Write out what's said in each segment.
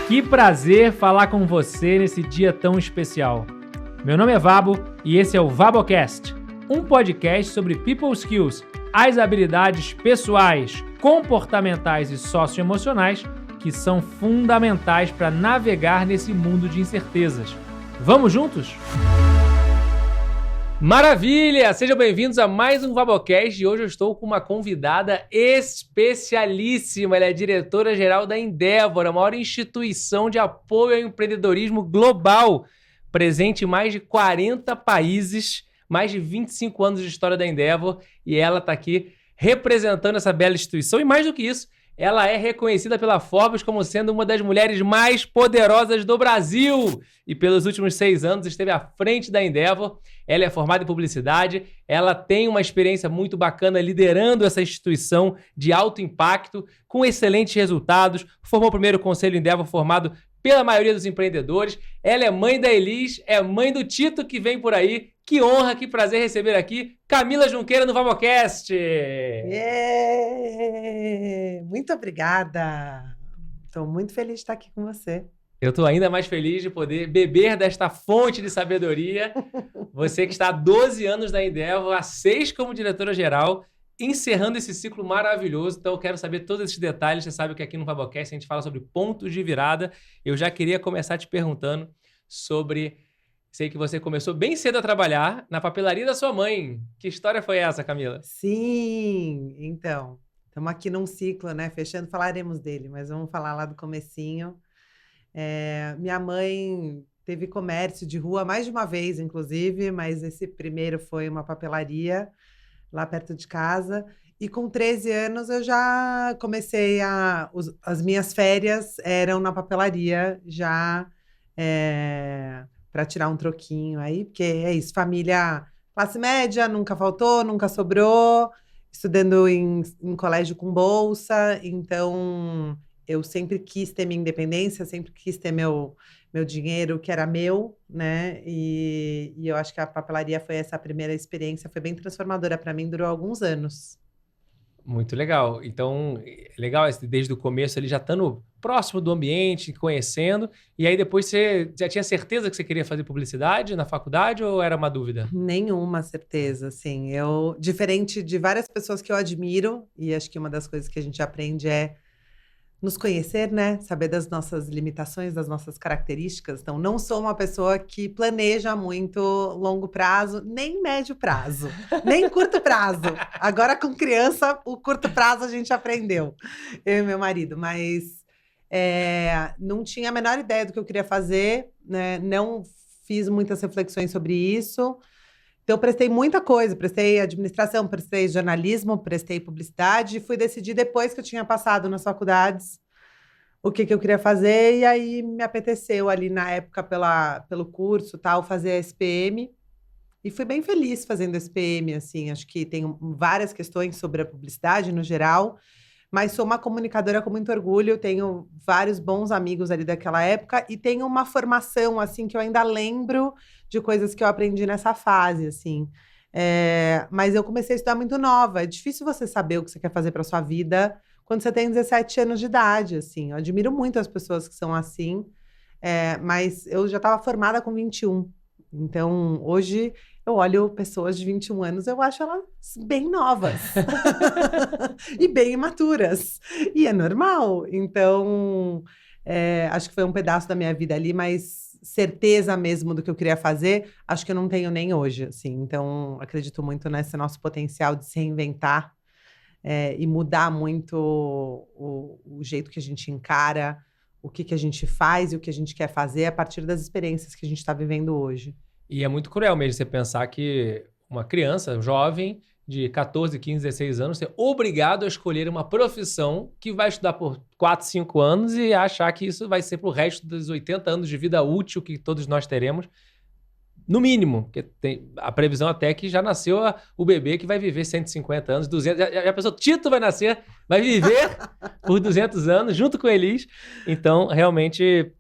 Que prazer falar com você nesse dia tão especial. Meu nome é Vabo e esse é o VaboCast, um podcast sobre people skills, as habilidades pessoais, comportamentais e socioemocionais que são fundamentais para navegar nesse mundo de incertezas. Vamos juntos? Maravilha! Sejam bem-vindos a mais um VaboCast e hoje eu estou com uma convidada especialíssima. Ela é diretora-geral da Endeavor, a maior instituição de apoio ao empreendedorismo global, presente em mais de 40 países, mais de 25 anos de história da Endeavor, e ela está aqui representando essa bela instituição. E mais do que isso, ela é reconhecida pela Forbes como sendo uma das mulheres mais poderosas do Brasil. E pelos últimos 6 anos esteve à frente da Endeavor. Ela é formada em publicidade. Ela tem uma experiência muito bacana liderando essa instituição de alto impacto, com excelentes resultados. Formou o primeiro conselho Endeavor formado pela maioria dos empreendedores. Ela é mãe da Elis, é mãe do Tito que vem por aí. Que honra, que prazer receber aqui Camila Junqueira no VaboCast. Muito obrigada. Estou muito feliz de estar aqui com você. Eu estou ainda mais feliz de poder beber desta fonte de sabedoria. Você que está há 12 anos na Endeavor, há 6 como diretora-geral, encerrando esse ciclo maravilhoso. Então eu quero saber todos esses detalhes. Você sabe que aqui no VaboCast a gente fala sobre pontos de virada. Eu já queria começar te perguntando sobre... Sei que você começou bem cedo a trabalhar na papelaria da sua mãe. Que história foi essa, Camila? Sim, então, estamos aqui num ciclo, né? Fechando, falaremos dele, mas vamos falar lá do comecinho. Minha mãe teve comércio de rua mais de uma vez, inclusive, mas esse primeiro foi uma papelaria lá perto de casa. E com 13 anos eu já comecei as minhas férias eram na papelaria, já... para tirar um troquinho aí, porque é isso, família classe média, nunca faltou, nunca sobrou, estudando em colégio com bolsa, então eu sempre quis ter minha independência, sempre quis ter meu dinheiro que era meu, né, e eu acho que a papelaria foi essa primeira experiência, foi bem transformadora para mim, durou alguns anos. Muito legal. Então, legal desde o começo ali já estando próximo do ambiente, conhecendo, e aí depois você já tinha certeza que você queria fazer publicidade na faculdade ou era uma dúvida? Nenhuma certeza, assim. Eu, diferente de várias pessoas que eu admiro, e acho que uma das coisas que a gente aprende é nos conhecer, né? Saber das nossas limitações, das nossas características. Então, não sou uma pessoa que planeja muito longo prazo, nem médio prazo, nem curto prazo. Agora, com criança, o curto prazo a gente aprendeu, eu e meu marido. Mas não tinha a menor ideia do que eu queria fazer, né? Não fiz muitas reflexões sobre isso. Então, eu prestei muita coisa, prestei administração, prestei jornalismo, prestei publicidade e fui decidir depois que eu tinha passado nas faculdades o que eu queria fazer, e aí me apeteceu ali na época pelo curso, tal, fazer a SPM, e fui bem feliz fazendo a SPM, assim, acho que tem várias questões sobre a publicidade no geral, mas sou uma comunicadora com muito orgulho, tenho vários bons amigos ali daquela época e tenho uma formação, assim, que eu ainda lembro de coisas que eu aprendi nessa fase, assim. Mas eu comecei a estudar muito nova. É difícil você saber o que você quer fazer para sua vida quando você tem 17 anos de idade, assim. Eu admiro muito as pessoas que são assim, mas eu já estava formada com 21. Então, hoje... eu olho pessoas de 21 anos, eu acho elas bem novas e bem imaturas. E é normal. Então, acho que foi um pedaço da minha vida ali, mas certeza mesmo do que eu queria fazer, acho que eu não tenho nem hoje, assim. Então, acredito muito nesse nosso potencial de se reinventar e mudar muito o jeito que a gente encara, o que a gente faz e o que a gente quer fazer a partir das experiências que a gente está vivendo hoje. E é muito cruel mesmo você pensar que uma criança, um jovem de 14, 15, 16 anos, ser obrigado a escolher uma profissão que vai estudar por 4, 5 anos e achar que isso vai ser para o resto dos 80 anos de vida útil que todos nós teremos, no mínimo. Porque tem a previsão até que já nasceu o bebê que vai viver 150 anos, 200. Já pensou, Tito vai nascer, vai viver por 200 anos junto com a Elis. Então, realmente...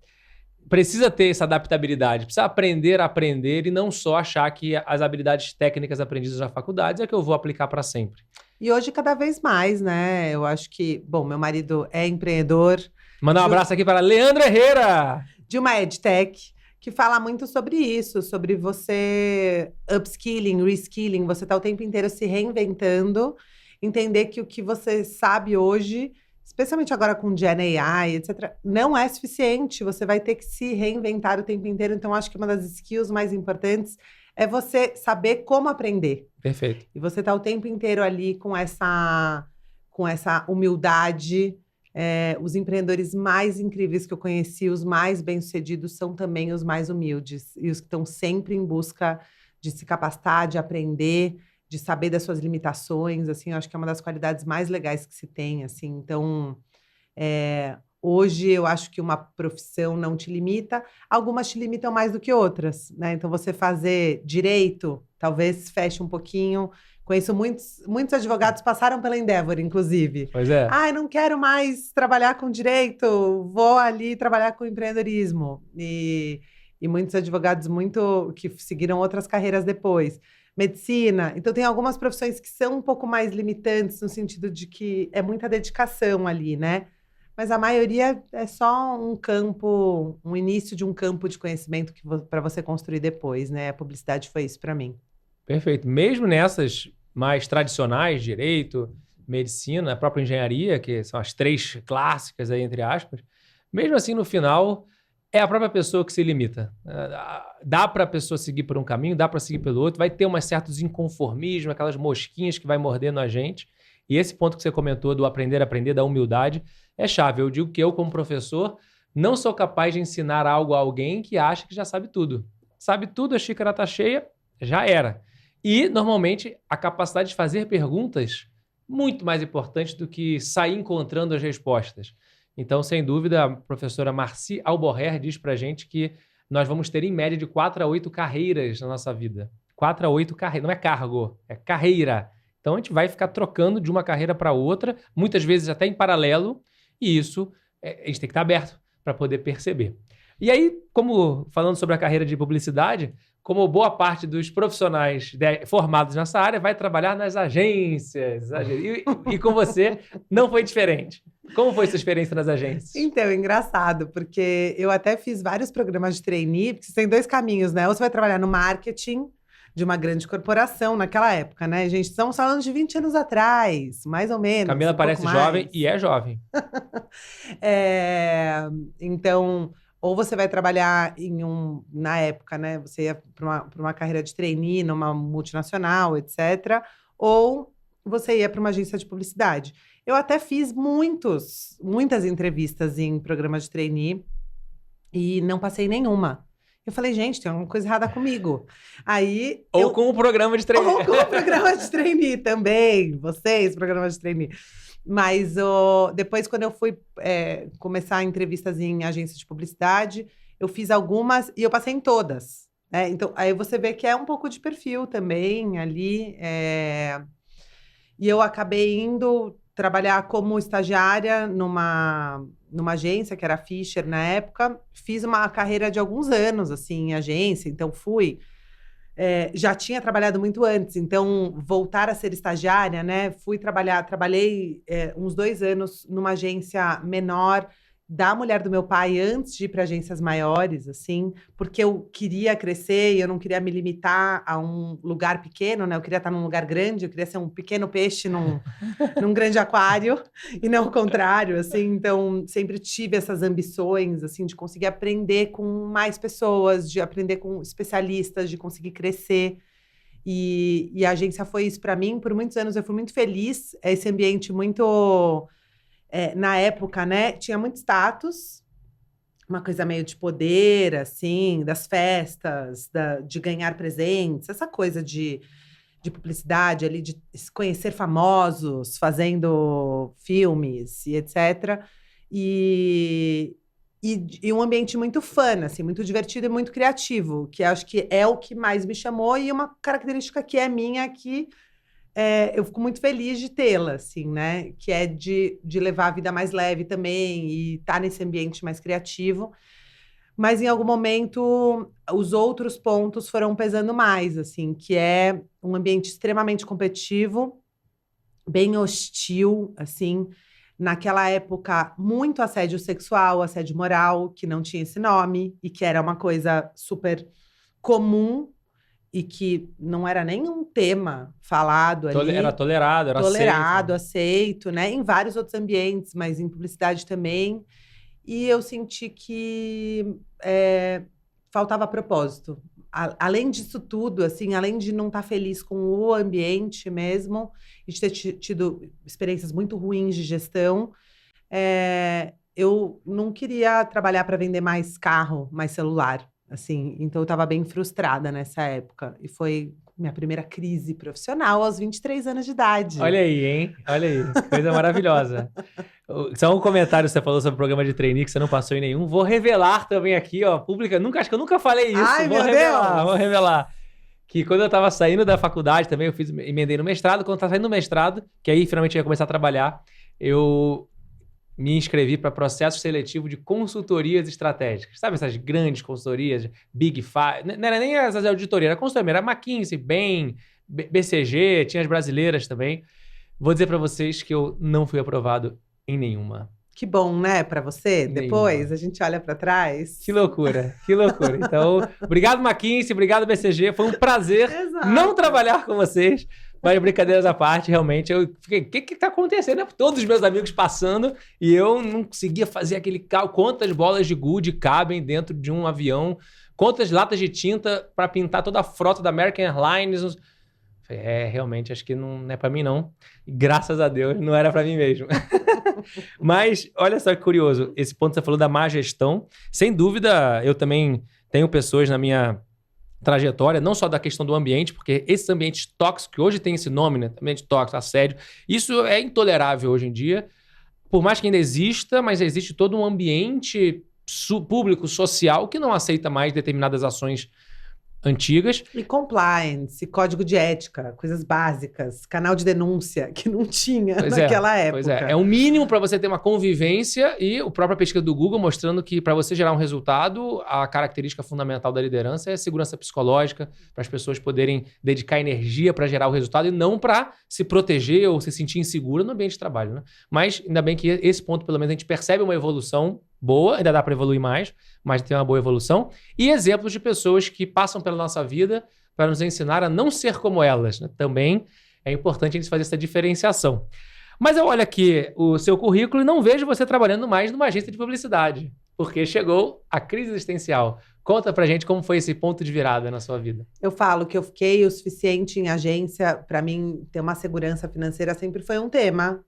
precisa ter essa adaptabilidade, precisa aprender a aprender e não só achar que as habilidades técnicas aprendidas na faculdade é que eu vou aplicar para sempre. E hoje cada vez mais, né? Eu acho que, bom, meu marido é empreendedor, Mandar um abraço aqui para Leandro Herrera. De uma EdTech, que fala muito sobre isso, sobre você upskilling, reskilling, você tá o tempo inteiro se reinventando, entender que o que você sabe hoje, especialmente agora com Gen AI, etc., não é suficiente, você vai ter que se reinventar o tempo inteiro, então acho que uma das skills mais importantes é você saber como aprender. Perfeito. E você tá o tempo inteiro ali com essa humildade. Os empreendedores mais incríveis que eu conheci, os mais bem-sucedidos, são também os mais humildes. E os que estão sempre em busca de se capacitar, de aprender, de saber das suas limitações. Assim, eu acho que é uma das qualidades mais legais que se tem. Assim. Então, hoje eu acho que uma profissão não te limita. Algumas te limitam mais do que outras, né? Então, você fazer direito, talvez feche um pouquinho. Conheço muitos advogados, passaram pela Endeavor, inclusive. Pois é. Ai, não quero mais trabalhar com direito, vou ali trabalhar com empreendedorismo. E muitos advogados que seguiram outras carreiras depois. Medicina. Então, tem algumas profissões que são um pouco mais limitantes, no sentido de que é muita dedicação ali, né? Mas a maioria é só um início de um campo de conhecimento para você construir depois, né? A publicidade foi isso para mim. Perfeito. Mesmo nessas mais tradicionais, direito, medicina, a própria engenharia, que são as três clássicas aí, entre aspas, mesmo assim, no final, é a própria pessoa que se limita. Dá para a pessoa seguir por um caminho, dá para seguir pelo outro, vai ter umas certos inconformismos, aquelas mosquinhas que vai mordendo a gente. E esse ponto que você comentou do aprender a aprender, da humildade, é chave. Eu digo que eu, como professor, não sou capaz de ensinar algo a alguém que acha que já sabe tudo. Sabe tudo, a xícara está cheia, já era. E, normalmente, a capacidade de fazer perguntas muito mais importante do que sair encontrando as respostas. Então, sem dúvida, a professora Marci Alborrer diz para a gente que nós vamos ter, em média, de 4 a 8 carreiras na nossa vida. 4 a 8 carreiras, não é cargo, é carreira. Então, a gente vai ficar trocando de uma carreira para outra, muitas vezes até em paralelo, e isso a gente tem que estar aberto para poder perceber. E aí, falando sobre a carreira de publicidade, como boa parte dos profissionais formados nessa área, vai trabalhar nas agências. E com você, não foi diferente. Como foi sua experiência nas agências? Então, é engraçado, porque eu até fiz vários programas de trainee, porque você tem dois caminhos, né? Ou você vai trabalhar no marketing de uma grande corporação naquela época, né? Gente, estamos falando de 20 anos atrás, mais ou menos. Camila parece jovem e é jovem. Então, ou você vai trabalhar na época, né? Você ia para uma carreira de trainee numa multinacional, etc. Ou você ia para uma agência de publicidade. Eu até fiz muitas entrevistas em programa de trainee e não passei nenhuma. Eu falei, gente, tem alguma coisa errada comigo. Com o programa de trainee. Ou com o programa de trainee também. Vocês, programa de trainee. Mas depois, quando eu fui começar entrevistas em agências de publicidade, eu fiz algumas e eu passei em todas. Né? Então, aí você vê que é um pouco de perfil também ali. E eu acabei indo trabalhar como estagiária numa agência, que era a Fischer na época. Fiz uma carreira de alguns anos, assim, em agência. Então, já tinha trabalhado muito antes, então voltar a ser estagiária, né? Trabalhei uns 2 anos numa agência menor da mulher do meu pai antes de ir para agências maiores, assim, porque eu queria crescer e eu não queria me limitar a um lugar pequeno, né? Eu queria estar num lugar grande, eu queria ser um pequeno peixe num grande aquário e não o contrário, assim. Então, sempre tive essas ambições, assim, de conseguir aprender com mais pessoas, de aprender com especialistas, de conseguir crescer. E a agência foi isso para mim. Por muitos anos eu fui muito feliz. Esse ambiente muito... na época, né, tinha muito status, uma coisa meio de poder, assim, das festas, de ganhar presentes, essa coisa de publicidade ali, de conhecer famosos, fazendo filmes e etc. E um ambiente muito fun, assim, muito divertido e muito criativo, que acho que é o que mais me chamou e uma característica que é minha que eu fico muito feliz de tê-la, assim, né? Que é de levar a vida mais leve também e estar nesse ambiente mais criativo. Mas, em algum momento, os outros pontos foram pesando mais, assim, que é um ambiente extremamente competitivo, bem hostil, assim. Naquela época, muito assédio sexual, assédio moral, que não tinha esse nome e que era uma coisa super comum e que não era nenhum tema falado ali. Era tolerado, era tolerado, aceito, né? Em vários outros ambientes, mas em publicidade também. E eu senti que faltava propósito. Além disso tudo, assim, além de não estar feliz com o ambiente mesmo, e de ter tido experiências muito ruins de gestão, eu não queria trabalhar para vender mais carro, mais celular, assim. Então, eu estava bem frustrada nessa época. E foi minha primeira crise profissional aos 23 anos de idade. Olha aí, hein? Olha aí, coisa maravilhosa. Só um comentário que você falou sobre o programa de trainee, que você não passou em nenhum. Vou revelar também aqui, ó, pública. Acho que eu nunca falei isso. Ai, meu Deus! Vou revelar. Que quando eu tava saindo da faculdade também, emendei no mestrado. Quando eu tava saindo do mestrado, que aí finalmente eu ia começar a trabalhar, eu me inscrevi para processo seletivo de consultorias estratégicas. Sabe essas grandes consultorias, Big Five? Não era nem as auditorias, era consultoria, era McKinsey, Bain, BCG, tinha as brasileiras também. Vou dizer para vocês que eu não fui aprovado em nenhuma. Que bom, né, para você? Nenhuma. Depois a gente olha para trás. Que loucura, que loucura. Então, obrigado McKinsey, obrigado BCG, foi um prazer não trabalhar com vocês. Mas brincadeiras à parte, realmente, eu fiquei, o que tá acontecendo? Todos os meus amigos passando e eu não conseguia fazer aquele cálculo. Quantas bolas de gude cabem dentro de um avião? Quantas latas de tinta para pintar toda a frota da American Airlines? Realmente, acho que não é para mim, não. E, graças a Deus, não era para mim mesmo. Mas, olha só que curioso, esse ponto que você falou da má gestão. Sem dúvida, eu também tenho pessoas na minha trajetória, não só da questão do ambiente, porque esses ambientes tóxicos, que hoje tem esse nome, né? Ambiente tóxico, assédio, isso é intolerável hoje em dia. Por mais que ainda exista, mas existe todo um ambiente público, social, que não aceita mais determinadas ações antigas. E compliance, código de ética, coisas básicas, canal de denúncia, que não tinha naquela época. Pois é, o mínimo para você ter uma convivência e a própria pesquisa do Google mostrando que para você gerar um resultado, a característica fundamental da liderança é a segurança psicológica, para as pessoas poderem dedicar energia para gerar o resultado e não para se proteger ou se sentir insegura no ambiente de trabalho, né? Mas ainda bem que esse ponto, pelo menos, a gente percebe uma evolução boa, ainda dá para evoluir mais, mas tem uma boa evolução. E exemplos de pessoas que passam pela nossa vida para nos ensinar a não ser como elas, né? Também é importante a gente fazer essa diferenciação. Mas eu olho aqui o seu currículo e não vejo você trabalhando mais numa agência de publicidade, porque chegou a crise existencial. Conta pra gente como foi esse ponto de virada na sua vida. Eu falo que eu fiquei o suficiente em agência, para mim ter uma segurança financeira sempre foi um tema,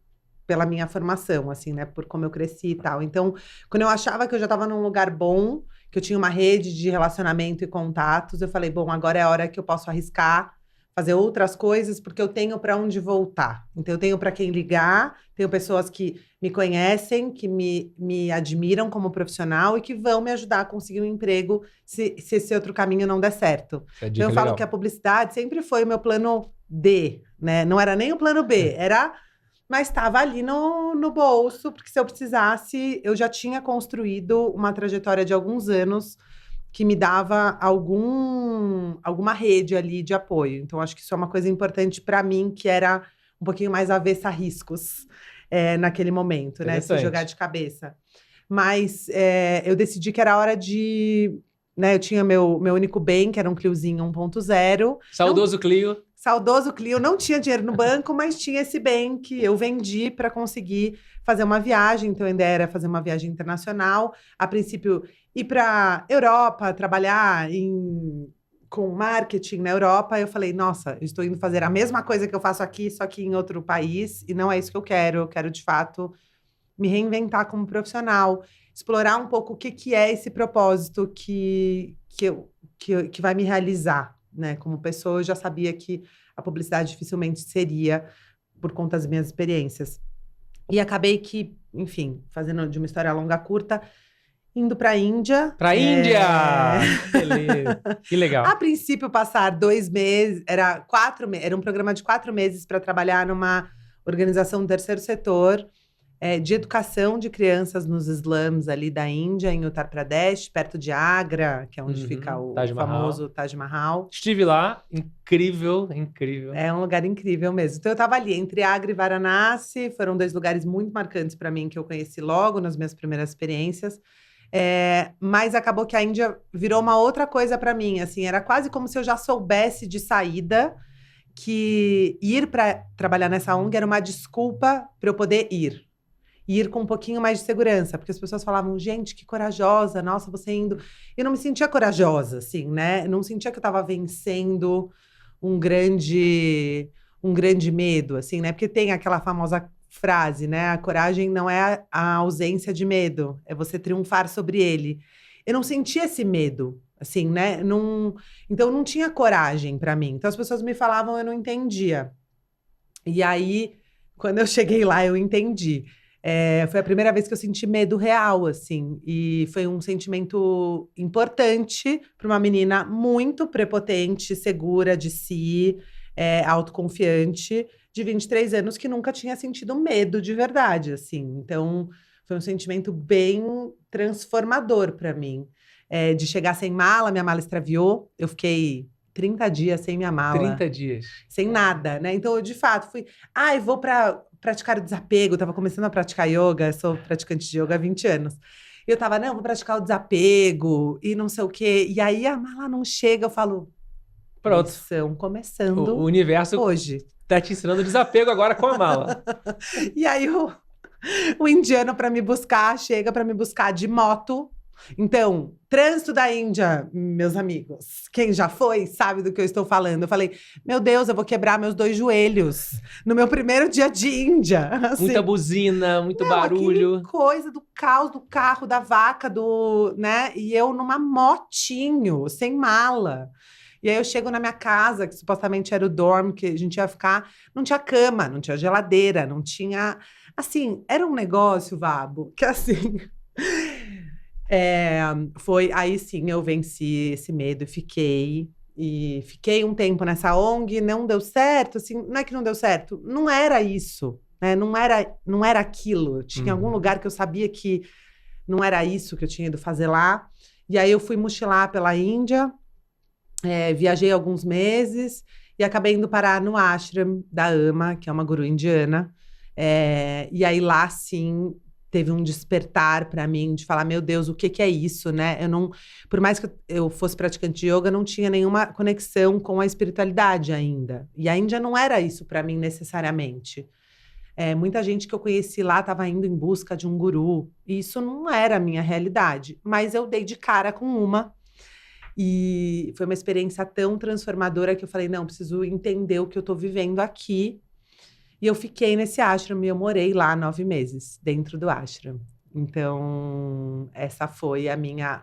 pela minha formação, assim, né? Por como eu cresci e tal. Então, quando eu achava que eu já estava num lugar bom, que eu tinha uma rede de relacionamento e contatos, eu falei, bom, agora é a hora que eu posso arriscar, fazer outras coisas, porque eu tenho para onde voltar. Então, eu tenho para quem ligar, tenho pessoas que me conhecem, que me admiram como profissional e que vão me ajudar a conseguir um emprego se esse outro caminho não der certo. Então, eu falo que a publicidade sempre foi o meu plano D, né? Não era nem o plano B, era... Mas estava ali no bolso, porque se eu precisasse, eu já tinha construído uma trajetória de alguns anos que me dava alguma rede ali de apoio. Então, acho que isso é uma coisa importante para mim, que era um pouquinho mais avessa a riscos naquele momento, né? Se jogar de cabeça. Mas eu decidi que era hora de... Né, eu tinha meu único bem, que era um Cliozinho 1.0. Saudoso Clio. Saudoso Clio, não tinha dinheiro no banco, mas tinha esse bem que eu vendi para conseguir fazer uma viagem. Então, a ideia era fazer uma viagem internacional. A princípio, ir para Europa, trabalhar com marketing na Europa. Eu falei, nossa, eu estou indo fazer a mesma coisa que eu faço aqui, só que em outro país. E não é isso que eu quero. Eu quero, de fato, me reinventar como profissional. Explorar um pouco o que é esse propósito que vai me realizar. Né? Como pessoa, eu já sabia que a publicidade dificilmente seria por conta das minhas experiências. E acabei que, enfim, fazendo de uma história longa curta, indo para a Índia. Para a Índia! Beleza. Que legal. A princípio, passar 2 meses, era um programa de 4 meses para trabalhar numa organização do terceiro setor, de educação de crianças nos slums ali da Índia, em Uttar Pradesh, perto de Agra, que é onde fica o Taj Mahal. famoso Taj Mahal. Estive lá, incrível, incrível. É um lugar incrível mesmo. Então eu estava ali entre Agra e Varanasi, foram 2 lugares muito marcantes para mim que eu conheci logo nas minhas primeiras experiências. Mas acabou que a Índia virou uma outra coisa para mim, assim, era quase como se eu já soubesse de saída que ir para trabalhar nessa ONG era uma desculpa para eu poder ir. E ir com um pouquinho mais de segurança, porque as pessoas falavam, gente, que corajosa, nossa, você indo. Eu não me sentia corajosa, assim, né? Eu não sentia que eu estava vencendo um grande medo, assim, né? Porque tem aquela famosa frase, né? A coragem não é a ausência de medo, é você triunfar sobre ele. Eu não sentia esse medo, assim, né? Então não tinha coragem para mim. Então as pessoas me falavam, eu não entendia. E aí, quando eu cheguei lá, eu entendi. Foi a primeira vez que eu senti medo real, assim, e foi um sentimento importante para uma menina muito prepotente, segura de si, autoconfiante, de 23 anos, que nunca tinha sentido medo de verdade, assim. Então, foi um sentimento bem transformador para mim. De chegar sem mala, minha mala extraviou, eu fiquei 30 dias sem minha mala. 30 dias. Sem nada, né? Então, eu, de fato, fui... eu vou para praticar o desapego, eu tava começando a praticar yoga, sou praticante de yoga há 20 anos. E eu tava, não, vou praticar o desapego e não sei o quê. E aí a mala não chega, eu falo, pronto. Lição começando O universo hoje. Tá te ensinando desapego agora com a mala. E aí o indiano para me buscar, chega para me buscar de moto. Então, trânsito da Índia, meus amigos, quem já foi sabe do que eu estou falando. Eu falei, meu Deus, eu vou quebrar meus 2 joelhos no meu primeiro dia de Índia. Assim. Muita buzina, muito barulho. Coisa do caos, do carro, da vaca, né? E eu numa motinho, sem mala. E aí eu chego na minha casa, que supostamente era o dorm, que a gente ia ficar, não tinha cama, não tinha geladeira, não tinha... Assim, era um negócio, Vabo, que assim... Aí sim, eu venci esse medo e fiquei um tempo nessa ONG, não deu certo, assim, não é que não deu certo, não era isso, né? Não era aquilo. Tinha algum lugar que eu sabia que não era isso que eu tinha ido fazer lá. E aí eu fui mochilar pela Índia, viajei alguns meses e acabei indo parar no ashram da Ama, que é uma guru indiana. E aí lá, sim, teve um despertar para mim de falar, meu Deus, o que é isso, né? Por mais que eu fosse praticante de yoga, não tinha nenhuma conexão com a espiritualidade ainda. E a Índia não era isso para mim necessariamente. Muita gente que eu conheci lá estava indo em busca de um guru. E isso não era a minha realidade. Mas eu dei de cara com uma. E foi uma experiência tão transformadora que eu falei, não, preciso entender o que eu estou vivendo aqui. E eu fiquei nesse ashram e eu morei lá 9 meses, dentro do ashram. Então, essa foi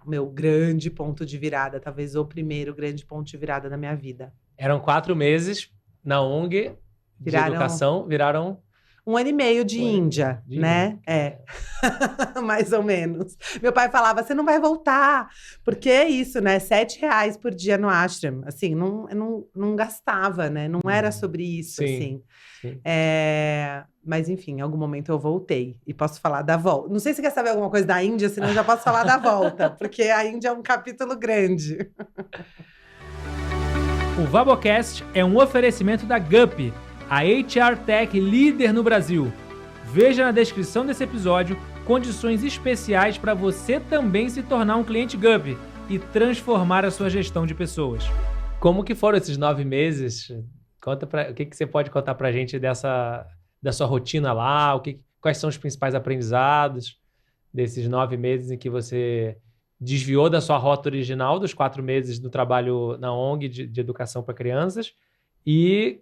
meu grande ponto de virada, talvez o primeiro grande ponto de virada da minha vida. Eram 4 meses na ONG de educação, viraram... 1 ano e meio de Índia, né? Mais ou menos. Meu pai falava, você não vai voltar, porque é isso, né? R$7 por dia no ashram. Assim, não gastava, né? Não era sobre isso, assim. Sim. Mas, enfim, em algum momento eu voltei. E posso falar da volta. Não sei se você quer saber alguma coisa da Índia, senão eu já posso falar da volta. Porque a Índia é um capítulo grande. O Vabocast é um oferecimento da Gup, a HR Tech líder no Brasil. Veja na descrição desse episódio condições especiais para você também se tornar um cliente Gup e transformar a sua gestão de pessoas. Como que foram esses 9 meses? O que você pode contar para a gente da sua rotina lá? Quais são os principais aprendizados desses 9 meses em que você desviou da sua rota original, dos 4 meses do trabalho na ONG de educação para crianças, e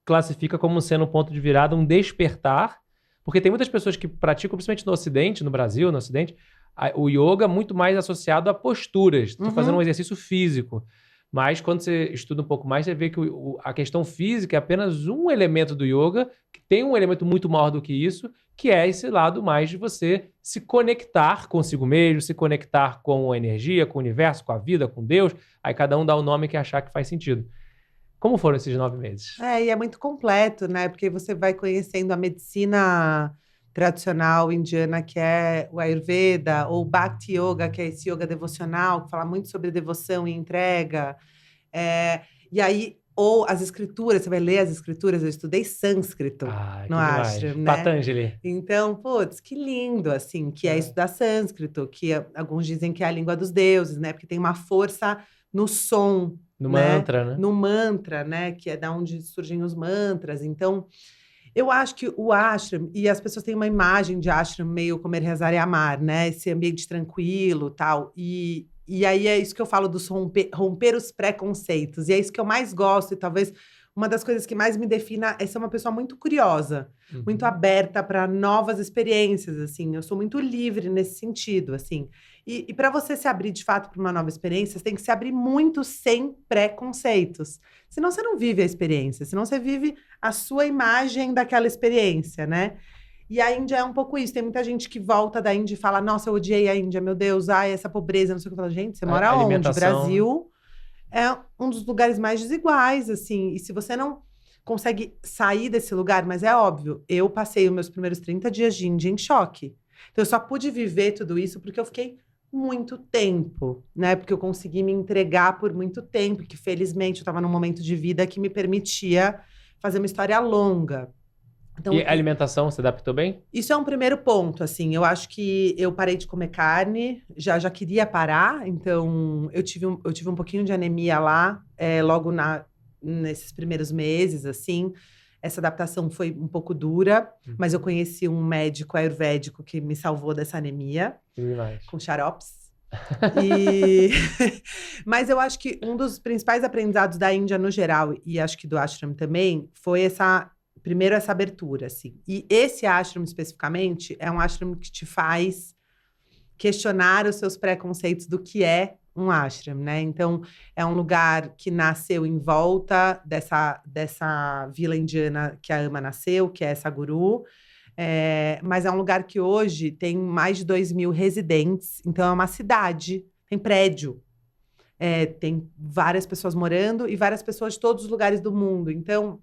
classifica como sendo um ponto de virada, um despertar, porque tem muitas pessoas que praticam, principalmente no Ocidente, no Brasil, no Ocidente, o yoga muito mais associado a posturas. Estou fazendo um exercício físico. Mas quando você estuda um pouco mais, você vê que a questão física é apenas um elemento do yoga, que tem um elemento muito maior do que isso, que é esse lado mais de você se conectar consigo mesmo, se conectar com a energia, com o universo, com a vida, com Deus. Aí cada um dá o nome que achar que faz sentido. Como foram esses 9 meses? E é muito completo, né? Porque você vai conhecendo a medicina tradicional indiana, que é o Ayurveda, ou Bhakti Yoga, que é esse yoga devocional, que fala muito sobre devoção e entrega. E aí, ou as escrituras, você vai ler as escrituras, eu estudei sânscrito no que demais. ashram, né? Patanjali. Então, putz, que lindo, assim, que é estudar sânscrito, que alguns dizem que é a língua dos deuses, né? Porque tem uma força no som, No né? mantra, né? No mantra, né? Que é da onde surgem os mantras. Então, eu acho que o ashram, e as pessoas têm uma imagem de ashram meio comer, rezar e amar, né? Esse ambiente tranquilo, tal. E aí é isso que eu falo dos romper os preconceitos. E é isso que eu mais gosto, e talvez uma das coisas que mais me defina é ser uma pessoa muito curiosa, muito aberta para novas experiências, assim. Eu sou muito livre nesse sentido, assim. E para você se abrir de fato para uma nova experiência, você tem que se abrir muito sem preconceitos. Senão você não vive a experiência, senão você vive a sua imagem daquela experiência, né? E a Índia é um pouco isso. Tem muita gente que volta da Índia e fala: Nossa, eu odiei a Índia, meu Deus, ai, essa pobreza, não sei o que. Eu falo, gente, você mora onde? O Alimentação. Brasil é um dos lugares mais desiguais, assim. E se você não consegue sair desse lugar, mas é óbvio, eu passei os meus primeiros 30 dias de Índia em choque. Então, eu só pude viver tudo isso porque eu fiquei muito tempo, né? Porque eu consegui me entregar por muito tempo, que felizmente eu estava num momento de vida que me permitia fazer uma história longa. Então, E a alimentação, se adaptou bem? isso é um primeiro ponto, assim. Eu acho que eu parei de comer carne, já queria parar, então eu tive um pouquinho de anemia lá, logo nesses primeiros meses, assim. Essa adaptação foi um pouco dura, mas eu conheci um médico ayurvédico que me salvou dessa anemia, com xaropes. Mas eu acho que um dos principais aprendizados da Índia no geral, e acho que do ashram também, foi primeiro essa abertura, assim. E esse ashram especificamente é um ashram que te faz questionar os seus preconceitos do que é um ashram, né? Então, é um lugar que nasceu em volta dessa vila indiana que a Ama nasceu, que é essa guru. Mas é um lugar que hoje tem mais de 2.000 residentes, então é uma cidade, tem prédio. Tem várias pessoas morando e várias pessoas de todos os lugares do mundo. Então,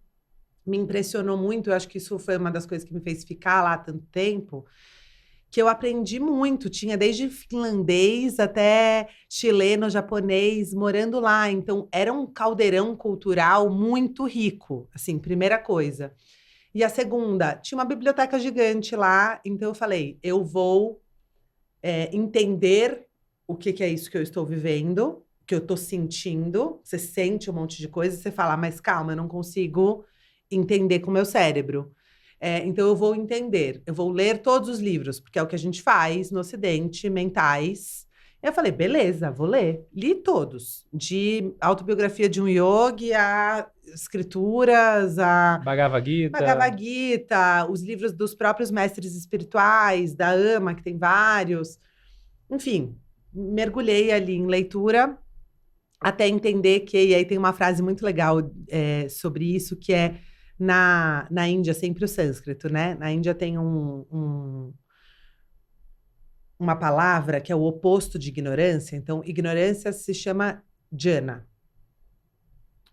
me impressionou muito, eu acho que isso foi uma das coisas que me fez ficar lá tanto tempo, que eu aprendi muito, tinha desde finlandês até chileno, japonês, morando lá, então era um caldeirão cultural muito rico, assim, primeira coisa. E a segunda, tinha uma biblioteca gigante lá, então eu falei, eu vou entender o que é isso que eu estou vivendo, que eu estou sentindo, você sente um monte de coisa, você fala, mas calma, eu não consigo entender com o meu cérebro. Então, eu vou entender. Eu vou ler todos os livros, porque é o que a gente faz no Ocidente, mentais. Eu falei, beleza, vou ler. Li todos. De autobiografia de um yogi, a escrituras, a Bhagavad Gita, os livros dos próprios mestres espirituais, da Ama, que tem vários. Enfim, mergulhei ali em leitura até entender que... E aí tem uma frase muito legal sobre isso, que é na Índia, sempre o sânscrito, né? Na Índia tem uma palavra que é o oposto de ignorância. Então, ignorância se chama jhana.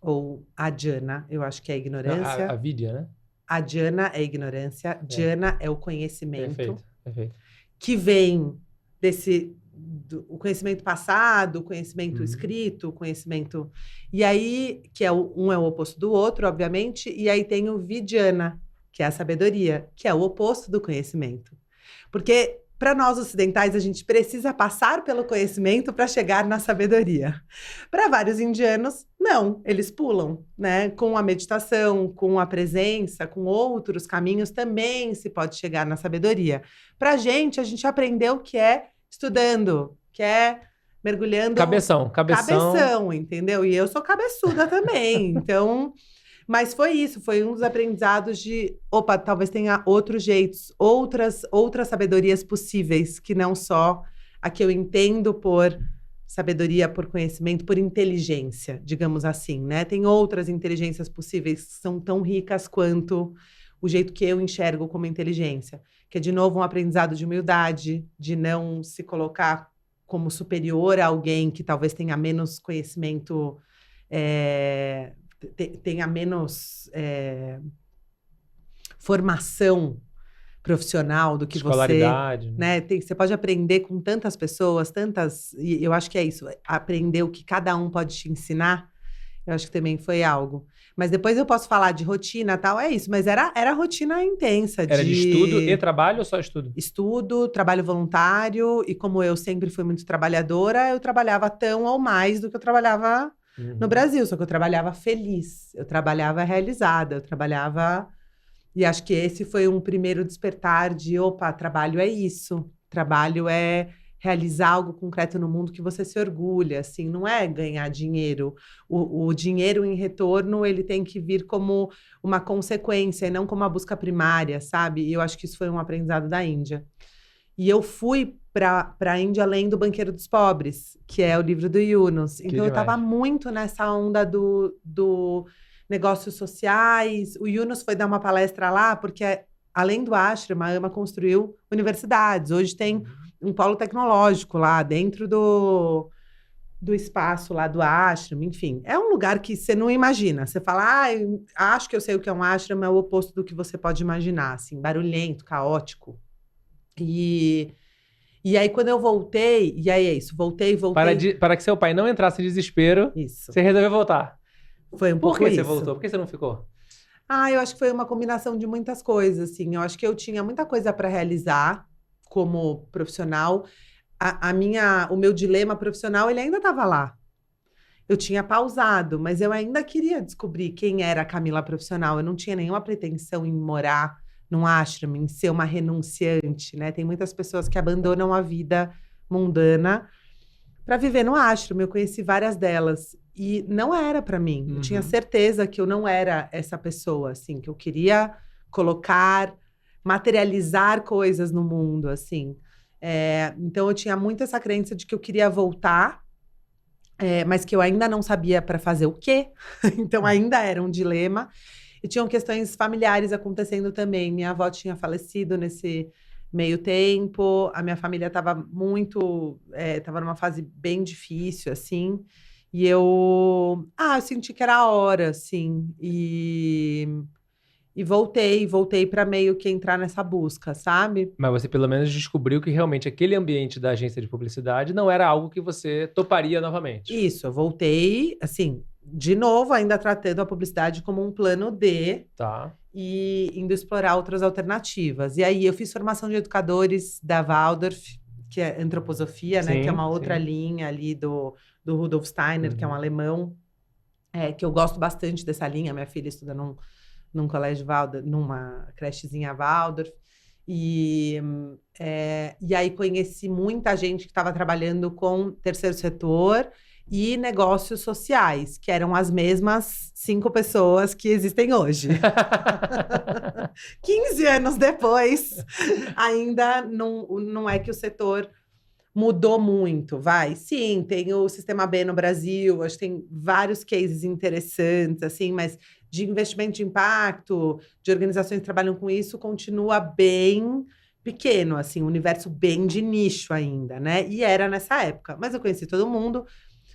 Ou ajhana, eu acho que é ignorância. A vidya, né? Ajhana é ignorância, jhana é o conhecimento. Perfeito. Que vem o conhecimento passado, o conhecimento escrito, o conhecimento... E aí, que um é o oposto do outro, obviamente, e aí tem o Vijnana, que é a sabedoria, que é o oposto do conhecimento. Porque, para nós ocidentais, a gente precisa passar pelo conhecimento para chegar na sabedoria. Para vários indianos, não, eles pulam, né? Com a meditação, com a presença, com outros caminhos, também se pode chegar na sabedoria. Para a gente aprendeu que é estudando, que é mergulhando... Cabeção, entendeu? E eu sou cabeçuda também, então... Mas foi isso, foi um dos aprendizados de... Opa, talvez tenha outros jeitos, outras sabedorias possíveis, que não só a que eu entendo por sabedoria, por conhecimento, por inteligência, digamos assim, né? Tem outras inteligências possíveis que são tão ricas quanto o jeito que eu enxergo como inteligência. Que é, de novo, um aprendizado de humildade, de não se colocar como superior a alguém que talvez tenha menos conhecimento, tenha menos formação profissional do que Escolaridade, você, né? Você pode aprender com tantas pessoas, e eu acho que é isso, aprender o que cada um pode te ensinar, eu acho que também foi algo. Mas depois eu posso falar de rotina e tal, é isso, mas era rotina intensa, Era de estudo e trabalho ou só estudo? Estudo, trabalho voluntário, e como eu sempre fui muito trabalhadora, eu trabalhava tão ou mais do que eu trabalhava no Brasil, só que eu trabalhava feliz, eu trabalhava realizada, eu trabalhava... E acho que esse foi um primeiro despertar de, opa, trabalho é isso. Trabalho é realizar algo concreto no mundo que você se orgulha, assim, não é ganhar dinheiro. O dinheiro em retorno, ele tem que vir como uma consequência, e não como uma busca primária, sabe? E eu acho que isso foi um aprendizado da Índia. E eu fui para a Índia lendo O Banqueiro dos Pobres, que é o livro do Yunus. Então eu estava muito nessa onda do negócios sociais. O Yunus foi dar uma palestra lá, porque além do ashram, a AMA construiu universidades. Hoje tem um polo tecnológico lá dentro do espaço lá do ashram, enfim. É um lugar que você não imagina. Você fala, acho que eu sei o que é um ashram, é o oposto do que você pode imaginar, assim, barulhento, caótico. E aí, quando eu voltei, e aí é isso, voltei. Para que seu pai não entrasse em desespero, isso. Você resolveu voltar. Foi um pouco isso. Por que você voltou? Por que você não ficou? Eu acho que foi uma combinação de muitas coisas, assim. Eu acho que eu tinha muita coisa para realizar como profissional. O meu dilema profissional, ele ainda estava lá. Eu tinha pausado, mas eu ainda queria descobrir quem era a Camila profissional. Eu não tinha nenhuma pretensão em morar num ashram, em ser uma renunciante, né? Tem muitas pessoas que abandonam a vida mundana para viver no ashram. Eu conheci várias delas e não era para mim. Eu tinha certeza que eu não era essa pessoa, assim, que eu queria materializar coisas no mundo, assim. Então eu tinha muito essa crença de que eu queria voltar, mas que eu ainda não sabia para fazer o quê. Então ainda era um dilema. E tinham questões familiares acontecendo também. Minha avó tinha falecido nesse meio tempo. A minha família estava estava numa fase bem difícil, assim. E eu senti que era a hora, assim. E voltei para meio que entrar nessa busca, sabe? Mas você pelo menos descobriu que realmente aquele ambiente da agência de publicidade não era algo que você toparia novamente. Isso, eu voltei, assim, de novo, ainda tratando a publicidade como um plano D. Tá. E indo explorar outras alternativas. E aí eu fiz formação de educadores da Waldorf, que é antroposofia, né? Que é uma outra linha ali do Rudolf Steiner, que é um alemão, que eu gosto bastante dessa linha. Minha filha estuda num colégio Waldorf, numa crechezinha Waldorf. E aí conheci muita gente que estava trabalhando com terceiro setor e negócios sociais, que eram as mesmas 5 pessoas que existem hoje. 15 anos depois, ainda não é que o setor mudou muito, vai. Sim, tem o Sistema B no Brasil, acho que tem vários cases interessantes, assim, mas de investimento de impacto, de organizações que trabalham com isso, continua bem pequeno, assim, um universo bem de nicho ainda, né? E era nessa época. Mas eu conheci todo mundo,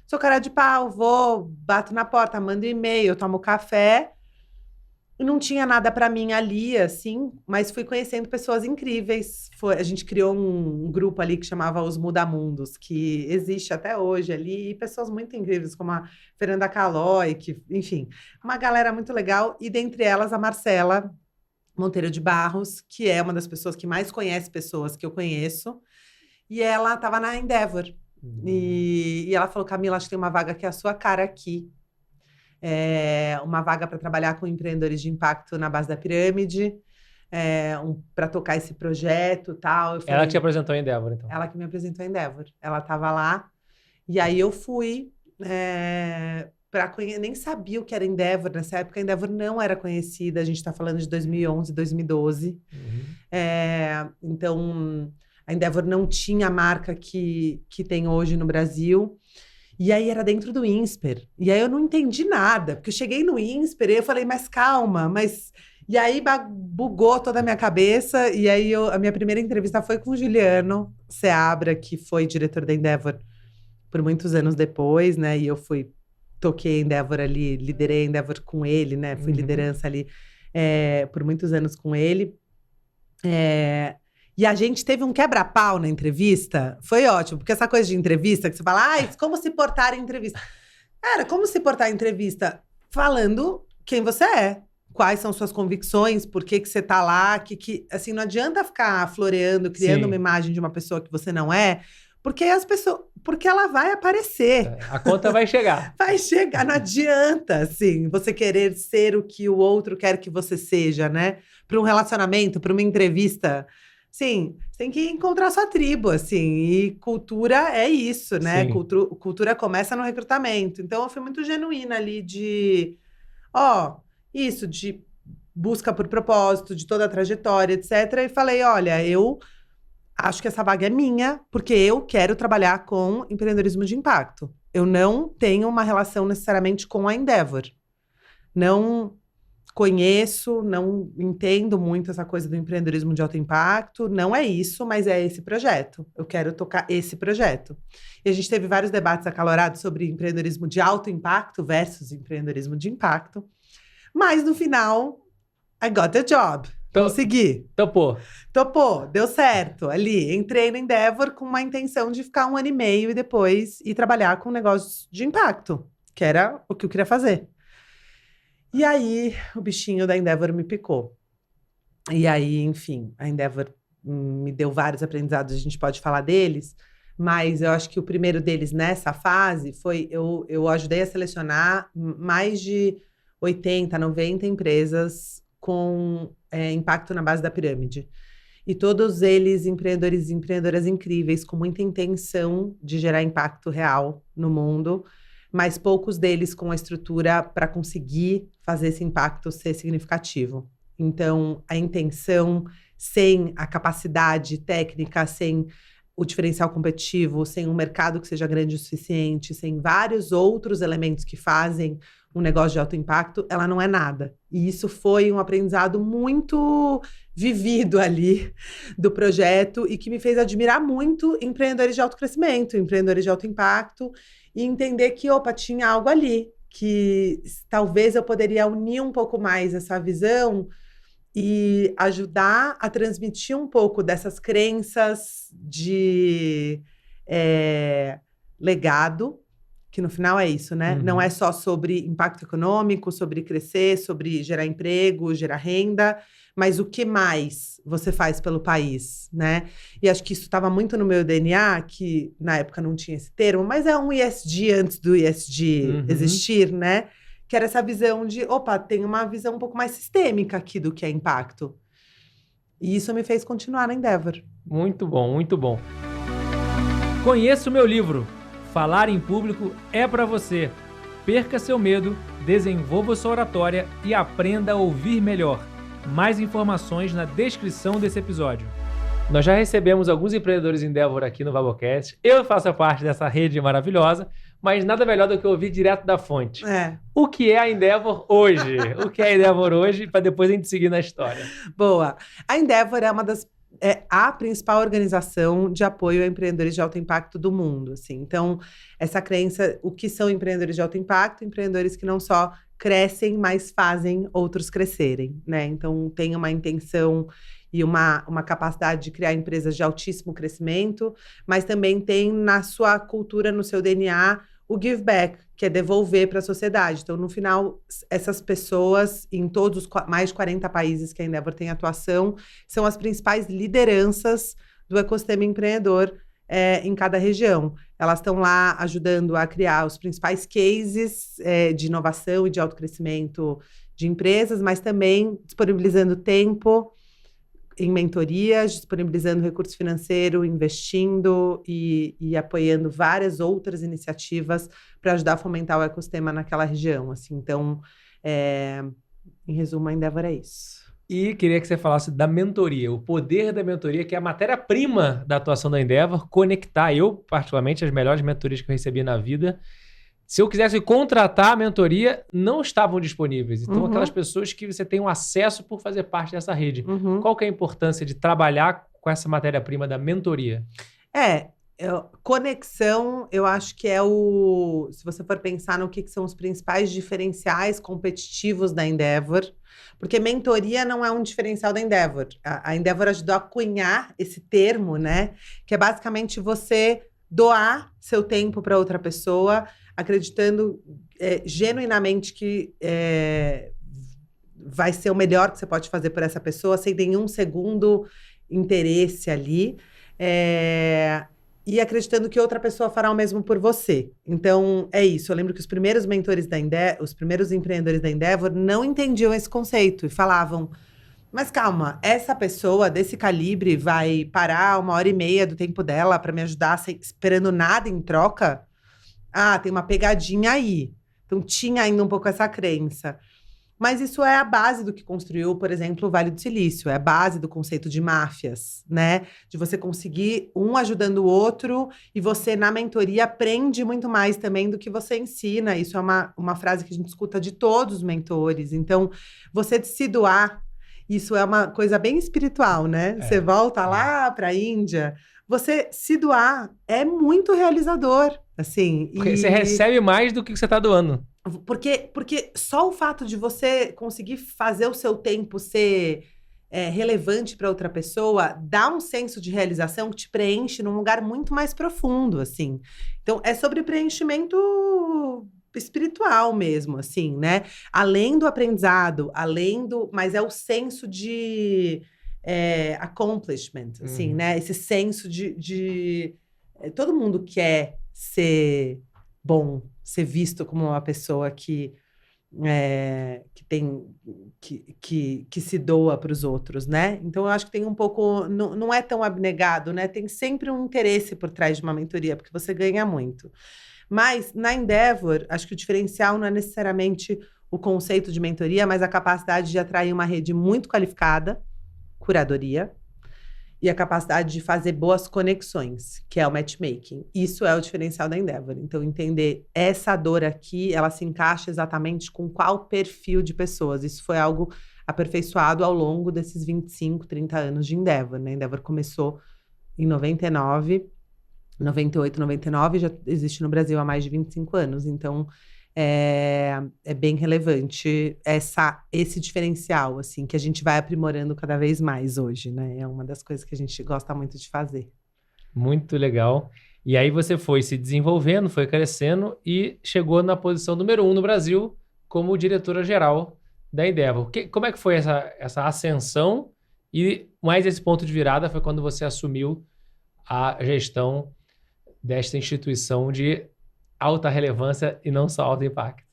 sou cara de pau, vou, bato na porta, mando e-mail, tomo café. E não tinha nada para mim ali, assim, mas fui conhecendo pessoas incríveis. A gente criou um grupo ali que chamava Os Mudamundos, que existe até hoje ali, e pessoas muito incríveis, como a Fernanda Calói, enfim, uma galera muito legal, e dentre elas a Marcela Monteiro de Barros, que é uma das pessoas que mais conhece pessoas que eu conheço, e ela estava na Endeavor. E ela falou, Camila, acho que tem uma vaga que é a sua cara aqui. Uma vaga para trabalhar com empreendedores de impacto na base da pirâmide, para tocar esse projeto e tal. Ela que te apresentou a Endeavor, então? Ela que me apresentou a Endeavor. Ela estava lá, e aí eu fui nem sabia o que era Endeavor. Nessa época, a Endeavor não era conhecida, a gente está falando de 2011, 2012. Então, a Endeavor não tinha a marca que tem hoje no Brasil. E aí era dentro do INSPER. E aí eu não entendi nada, porque eu cheguei no INSPER e eu falei, mas calma, mas... E aí bugou toda a minha cabeça, e aí a minha primeira entrevista foi com o Juliano Seabra, que foi diretor da Endeavor por muitos anos depois, né? E eu toquei a Endeavor ali, liderei a Endeavor com ele, né? Fui liderança ali por muitos anos com ele. E a gente teve um quebra-pau na entrevista. Foi ótimo, porque essa coisa de entrevista, que você fala, como se portar em entrevista? Cara, como se portar em entrevista? Falando quem você é, quais são suas convicções, por que você tá lá, assim, não adianta ficar floreando, criando uma imagem de uma pessoa que você não é, porque ela vai aparecer. A conta vai chegar. Vai chegar, não adianta, assim, você querer ser o que o outro quer que você seja, né? Para um relacionamento, para uma entrevista. Sim, você tem que encontrar sua tribo, assim, e cultura é isso, né? Cultura começa no recrutamento. Então, eu fui muito genuína ali de busca por propósito, de toda a trajetória, etc. E falei, olha, eu acho que essa vaga é minha, porque eu quero trabalhar com empreendedorismo de impacto. Eu não tenho uma relação necessariamente com a Endeavor. Não conheço, não entendo muito essa coisa do empreendedorismo de alto impacto. Não é isso, mas é esse projeto. Eu quero tocar esse projeto. E a gente teve vários debates acalorados sobre empreendedorismo de alto impacto versus empreendedorismo de impacto. Mas, no final, I got the job. Consegui. Topou, deu certo. Ali, entrei na Endeavor com uma intenção de ficar 1 ano e meio e depois ir trabalhar com negócios de impacto, que era o que eu queria fazer. E aí, o bichinho da Endeavor me picou. E aí, enfim, a Endeavor me deu vários aprendizados, a gente pode falar deles, mas eu acho que o primeiro deles nessa fase foi, eu ajudei a selecionar mais de 80, 90 empresas com impacto na base da pirâmide. E todos eles empreendedores e empreendedoras incríveis, com muita intenção de gerar impacto real no mundo, mas poucos deles com a estrutura para conseguir fazer esse impacto ser significativo. Então, a intenção, sem a capacidade técnica, sem o diferencial competitivo, sem um mercado que seja grande o suficiente, sem vários outros elementos que fazem um negócio de alto impacto, ela não é nada. E isso foi um aprendizado muito vivido ali do projeto e que me fez admirar muito empreendedores de alto crescimento, empreendedores de alto impacto, e entender que, tinha algo ali, que talvez eu poderia unir um pouco mais essa visão e ajudar a transmitir um pouco dessas crenças de legado, que no final é isso, né? Não é só sobre impacto econômico, sobre crescer, sobre gerar emprego, gerar renda, mas o que mais você faz pelo país, né? E acho que isso estava muito no meu DNA, que na época não tinha esse termo, mas é um ESG antes do ESG existir, né? Que era essa visão de, tem uma visão um pouco mais sistêmica aqui do que é impacto. E isso me fez continuar na Endeavor. Muito bom, muito bom. Conheça o meu livro, Falar em Público é para você. Perca seu medo, desenvolva sua oratória e aprenda a ouvir melhor. Mais informações na descrição desse episódio. Nós já recebemos alguns empreendedores Endeavor aqui no Vabocast. Eu faço parte dessa rede maravilhosa, mas nada melhor do que ouvir direto da fonte. O que é a Endeavor hoje? O que é a Endeavor hoje? Para depois a gente seguir na história. Boa. A Endeavor é a principal organização de apoio a empreendedores de alto impacto do mundo, assim. Então, essa crença, o que são empreendedores de alto impacto? Empreendedores que não só crescem, mas fazem outros crescerem, né? Então, tem uma intenção e uma capacidade de criar empresas de altíssimo crescimento, mas também tem na sua cultura, no seu DNA, o give back, que é devolver para a sociedade. Então, no final, essas pessoas, em todos os mais de 40 países que a Endeavor tem atuação, são as principais lideranças do ecossistema empreendedor em cada região. Elas estão lá ajudando a criar os principais cases de inovação e de autocrescimento de empresas, mas também disponibilizando tempo em mentorias, disponibilizando recurso financeiro, investindo e apoiando várias outras iniciativas para ajudar a fomentar o ecossistema naquela região. Assim. Então, em resumo, a Endeavor é isso. E queria que você falasse da mentoria, o poder da mentoria, que é a matéria-prima da atuação da Endeavor, conectar particularmente, as melhores mentorias que eu recebi na vida. Se eu quisesse contratar a mentoria, não estavam disponíveis. Então, aquelas pessoas que você tem um acesso por fazer parte dessa rede. Qual que é a importância de trabalhar com essa matéria-prima da mentoria? Conexão, eu acho que é o... Se você for pensar no que são os principais diferenciais competitivos da Endeavor, porque mentoria não é um diferencial da Endeavor. A Endeavor ajudou a cunhar esse termo, né? Que é basicamente você doar seu tempo para outra pessoa, acreditando genuinamente que vai ser o melhor que você pode fazer por essa pessoa, sem nenhum segundo interesse ali. E acreditando que outra pessoa fará o mesmo por você. Então, é isso. Eu lembro que os primeiros mentores os primeiros empreendedores da Endeavor não entendiam esse conceito e falavam, mas calma, essa pessoa desse calibre vai parar 1h30 do tempo dela para me ajudar esperando nada em troca? Ah, tem uma pegadinha aí. Então, tinha ainda um pouco essa crença. Mas isso é a base do que construiu, por exemplo, o Vale do Silício. É a base do conceito de máfias, né? De você conseguir um ajudando o outro e você, na mentoria, aprende muito mais também do que você ensina. Isso é uma frase que a gente escuta de todos os mentores. Então, você se doar, isso é uma coisa bem espiritual, né? Você volta lá para a Índia, você se doar é muito realizador, assim. Porque você recebe mais do que você está doando. Porque só o fato de você conseguir fazer o seu tempo ser relevante para outra pessoa dá um senso de realização que te preenche num lugar muito mais profundo, assim. Então, é sobre preenchimento espiritual mesmo, assim, né? Além do aprendizado, mas é o senso de accomplishment, assim, né? Esse senso todo mundo quer ser bom, ser visto como uma pessoa que se doa para os outros, né? Então, eu acho que tem um pouco... Não é tão abnegado, né? Tem sempre um interesse por trás de uma mentoria, porque você ganha muito. Mas, na Endeavor, acho que o diferencial não é necessariamente o conceito de mentoria, mas a capacidade de atrair uma rede muito qualificada, curadoria, e a capacidade de fazer boas conexões, que é o matchmaking. Isso é o diferencial da Endeavor. Então, entender essa dor aqui, ela se encaixa exatamente com qual perfil de pessoas. Isso foi algo aperfeiçoado ao longo desses 25, 30 anos de Endeavor, né? Endeavor começou em 98, 99, já existe no Brasil há mais de 25 anos. Então, é bem relevante esse diferencial, assim, que a gente vai aprimorando cada vez mais hoje, né? É uma das coisas que a gente gosta muito de fazer. Muito legal. E aí você foi se desenvolvendo, foi crescendo e chegou na posição número 1 no Brasil como diretora-geral da Endeavor. Como é que foi essa ascensão? E mais esse ponto de virada foi quando você assumiu a gestão desta instituição de alta relevância e não só alto impacto.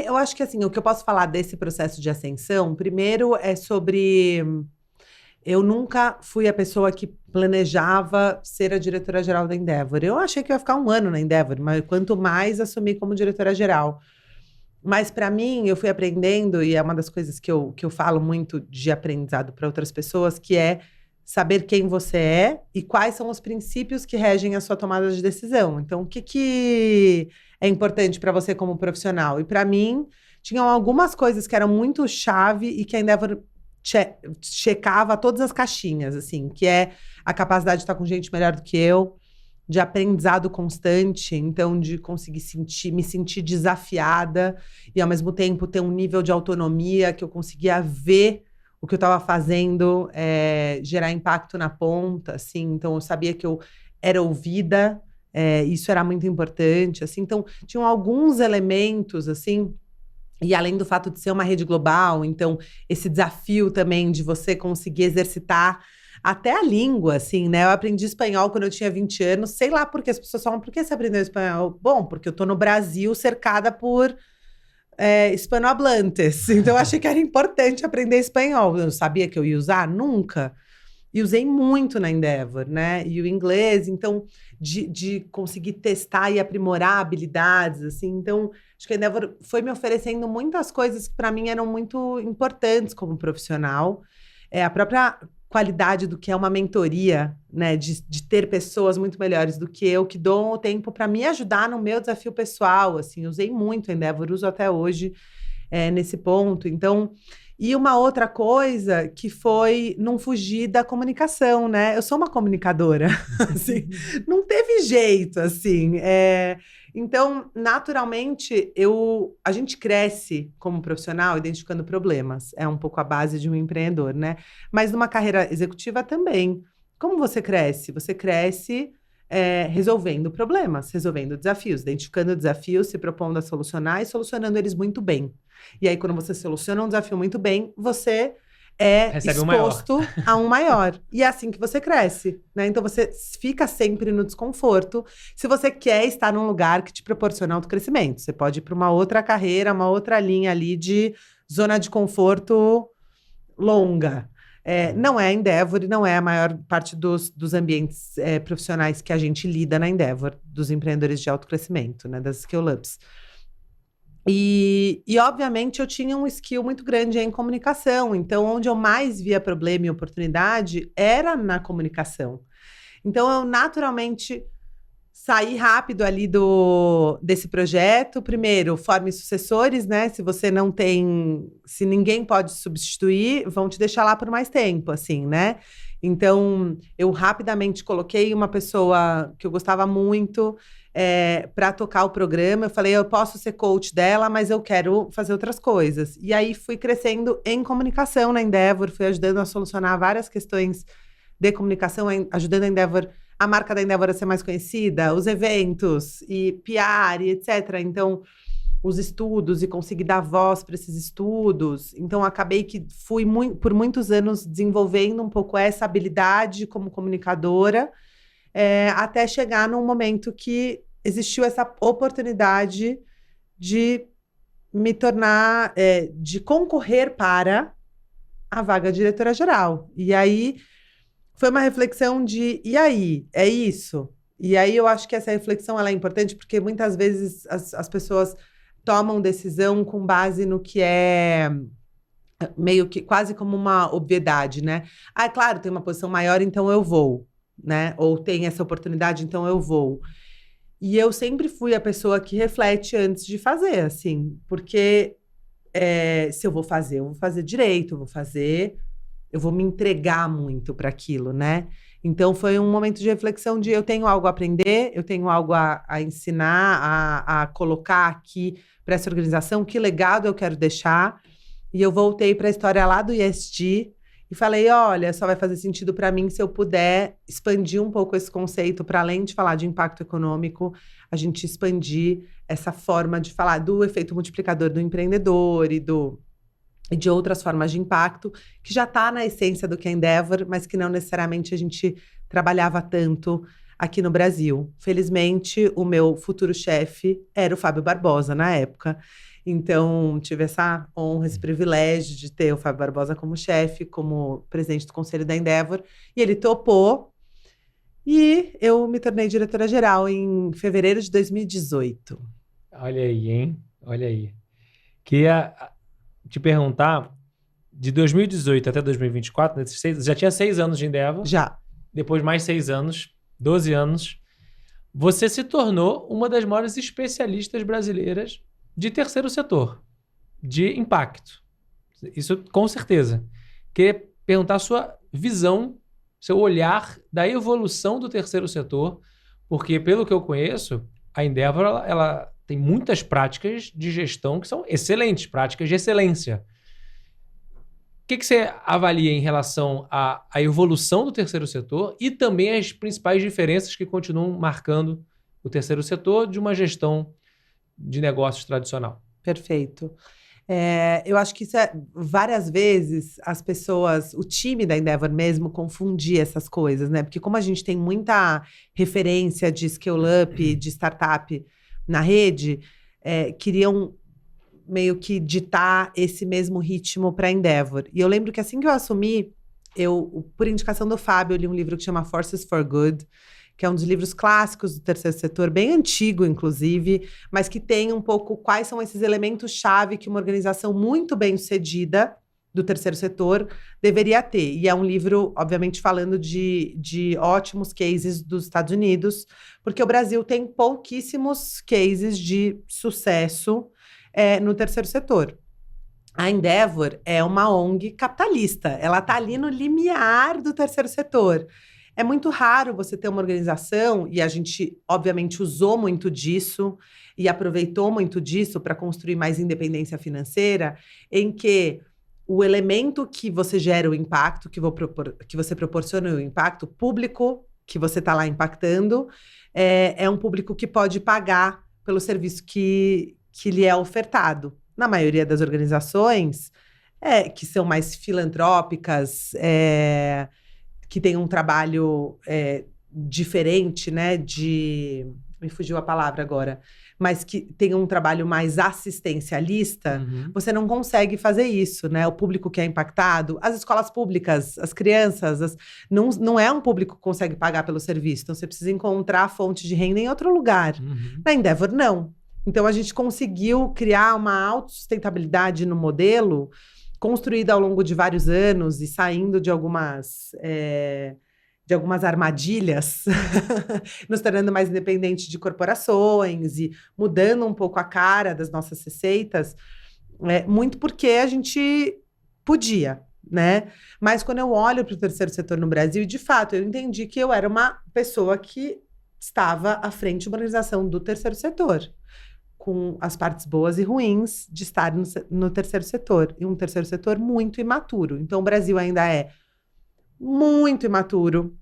Eu acho que assim, o que eu posso falar desse processo de ascensão, primeiro é sobre... Eu nunca fui a pessoa que planejava ser a diretora-geral da Endeavor. Eu achei que eu ia ficar 1 ano na Endeavor, mas quanto mais assumi como diretora-geral. Mas para mim, eu fui aprendendo, e é uma das coisas que eu falo muito de aprendizado para outras pessoas, que é saber quem você é e quais são os princípios que regem a sua tomada de decisão. Então, o que é importante para você como profissional? E para mim, tinham algumas coisas que eram muito chave e que a Endeavor checava todas as caixinhas, assim, que é a capacidade de estar com gente melhor do que eu, de aprendizado constante, então de conseguir me sentir desafiada e, ao mesmo tempo, ter um nível de autonomia que eu conseguia ver o que eu estava fazendo gerar impacto na ponta, assim. Então, eu sabia que eu era ouvida, isso era muito importante, assim. Então, tinham alguns elementos, assim, e além do fato de ser uma rede global, então, esse desafio também de você conseguir exercitar até a língua, assim, né? Eu aprendi espanhol quando eu tinha 20 anos, sei lá por que as pessoas falam, por que você aprendeu espanhol? Bom, porque eu tô no Brasil cercada por... hispanohablantes, então eu achei que era importante aprender espanhol. Eu sabia que eu ia usar? Nunca. E usei muito na Endeavor, né? E o inglês, então, de conseguir testar e aprimorar habilidades, assim. Então, acho que a Endeavor foi me oferecendo muitas coisas que para mim eram muito importantes como profissional. A própria qualidade do que é uma mentoria, né? De ter pessoas muito melhores do que eu, que dão o tempo para me ajudar no meu desafio pessoal, assim. Usei muito a Endeavor, uso até hoje nesse ponto. Então, E uma outra coisa que foi não fugir da comunicação, né? Eu sou uma comunicadora, assim, não teve jeito, assim. Então, naturalmente, a gente cresce como profissional identificando problemas. É um pouco a base de um empreendedor, né? Mas numa carreira executiva também. Como você cresce? Você cresce resolvendo problemas, resolvendo desafios, identificando desafios, se propondo a solucionar e solucionando eles muito bem. E aí, quando você soluciona um desafio muito bem, você é Recebe exposto a um maior. E é assim que você cresce, né? Então, você fica sempre no desconforto se você quer estar num lugar que te proporciona autocrescimento. Você pode ir para uma outra carreira, uma outra linha ali de zona de conforto longa. Não é a Endeavor e não é a maior parte dos ambientes profissionais que a gente lida na Endeavor, dos empreendedores de autocrescimento, né, das Scale-Ups. E, obviamente, eu tinha um skill muito grande em comunicação. Então, onde eu mais via problema e oportunidade era na comunicação. Então, eu naturalmente saí rápido ali desse projeto. Primeiro, forme sucessores, né? Se ninguém pode substituir, vão te deixar lá por mais tempo, assim, né? Então, eu rapidamente coloquei uma pessoa que eu gostava muito para tocar o programa. Eu falei, eu posso ser coach dela, mas eu quero fazer outras coisas. E aí, fui crescendo em comunicação na Endeavor, fui ajudando a solucionar várias questões de comunicação, ajudando a Endeavor, a marca da Endeavor a ser mais conhecida, os eventos e PR e etc. Então, os estudos e conseguir dar voz para esses estudos. Então, acabei que fui por muitos anos desenvolvendo um pouco essa habilidade como comunicadora, até chegar num momento que existiu essa oportunidade de me tornar, de concorrer para a vaga de diretora-geral. E aí foi uma reflexão de, e aí, é isso? E aí eu acho que essa reflexão ela é importante porque muitas vezes as pessoas tomam decisão com base no que é meio que quase como uma obviedade, né? Ah, é claro, tem uma posição maior, então eu vou, né? Ou tem essa oportunidade, então eu vou. E eu sempre fui a pessoa que reflete antes de fazer, assim, porque se eu vou fazer direito, eu vou me entregar muito para aquilo, né? Então, foi um momento de reflexão de eu tenho algo a aprender, eu tenho algo a ensinar, a colocar aqui para essa organização, que legado eu quero deixar. E eu voltei para a história lá do ESG e falei, olha, só vai fazer sentido para mim se eu puder expandir um pouco esse conceito, para além de falar de impacto econômico, a gente expandir essa forma de falar do efeito multiplicador do empreendedor e de outras formas de impacto, que já está na essência do que é Endeavor, mas que não necessariamente a gente trabalhava tanto aqui no Brasil. Felizmente, o meu futuro chefe era o Fábio Barbosa, na época. Então, tive essa honra, esse privilégio de ter o Fábio Barbosa como chefe, como presidente do conselho da Endeavor, e ele topou, e eu me tornei diretora-geral em fevereiro de 2018. Olha aí, hein? Olha aí. Queria te perguntar, de 2018 até 2024, já tinha 6 anos de Endeavor. Já. Depois mais 6 anos, 12 anos. Você se tornou uma das maiores especialistas brasileiras de terceiro setor, de impacto. Isso com certeza. Queria perguntar a sua visão, seu olhar da evolução do terceiro setor, porque pelo que eu conheço, a Endeavor ela tem muitas práticas de gestão que são excelentes, práticas de excelência. O que você avalia em relação à evolução do terceiro setor e também as principais diferenças que continuam marcando o terceiro setor de uma gestão de negócios tradicional? Perfeito. Eu acho que várias vezes as pessoas, o time da Endeavor mesmo, confundia essas coisas, né? Porque como a gente tem muita referência de scale-up, de startup na rede, queriam meio que ditar esse mesmo ritmo para a Endeavor. E eu lembro que assim que eu assumi, por indicação do Fábio, eu li um livro que chama Forces for Good, que é um dos livros clássicos do terceiro setor, bem antigo, inclusive, mas que tem um pouco quais são esses elementos-chave que uma organização muito bem-sucedida do terceiro setor deveria ter. E é um livro, obviamente, falando de ótimos cases dos Estados Unidos, porque o Brasil tem pouquíssimos cases de sucesso no terceiro setor. A Endeavor é uma ONG capitalista. Ela está ali no limiar do terceiro setor. É muito raro você ter uma organização, e a gente, obviamente, usou muito disso e aproveitou muito disso para construir mais independência financeira, em que o elemento que você gera o impacto, que você proporciona o impacto público, que você está lá impactando, é um público que pode pagar pelo serviço que lhe é ofertado. Na maioria das organizações, que são mais filantrópicas, que têm um trabalho diferente, né? Me fugiu a palavra agora. Mas que tem um trabalho mais assistencialista, você não consegue fazer isso, né? O público que é impactado, as escolas públicas, as crianças, não é um público que consegue pagar pelo serviço. Então, você precisa encontrar a fonte de renda em outro lugar. Na Endeavor, não. Então, a gente conseguiu criar uma autossustentabilidade no modelo, construída ao longo de vários anos e saindo de algumas armadilhas, nos tornando mais independente de corporações e mudando um pouco a cara das nossas receitas, muito porque a gente podia, né? Mas quando eu olho para o terceiro setor no Brasil, de fato, eu entendi que eu era uma pessoa que estava à frente de uma organização do terceiro setor, com as partes boas e ruins de estar no terceiro setor, e um terceiro setor muito imaturo. Então, o Brasil ainda é muito imaturo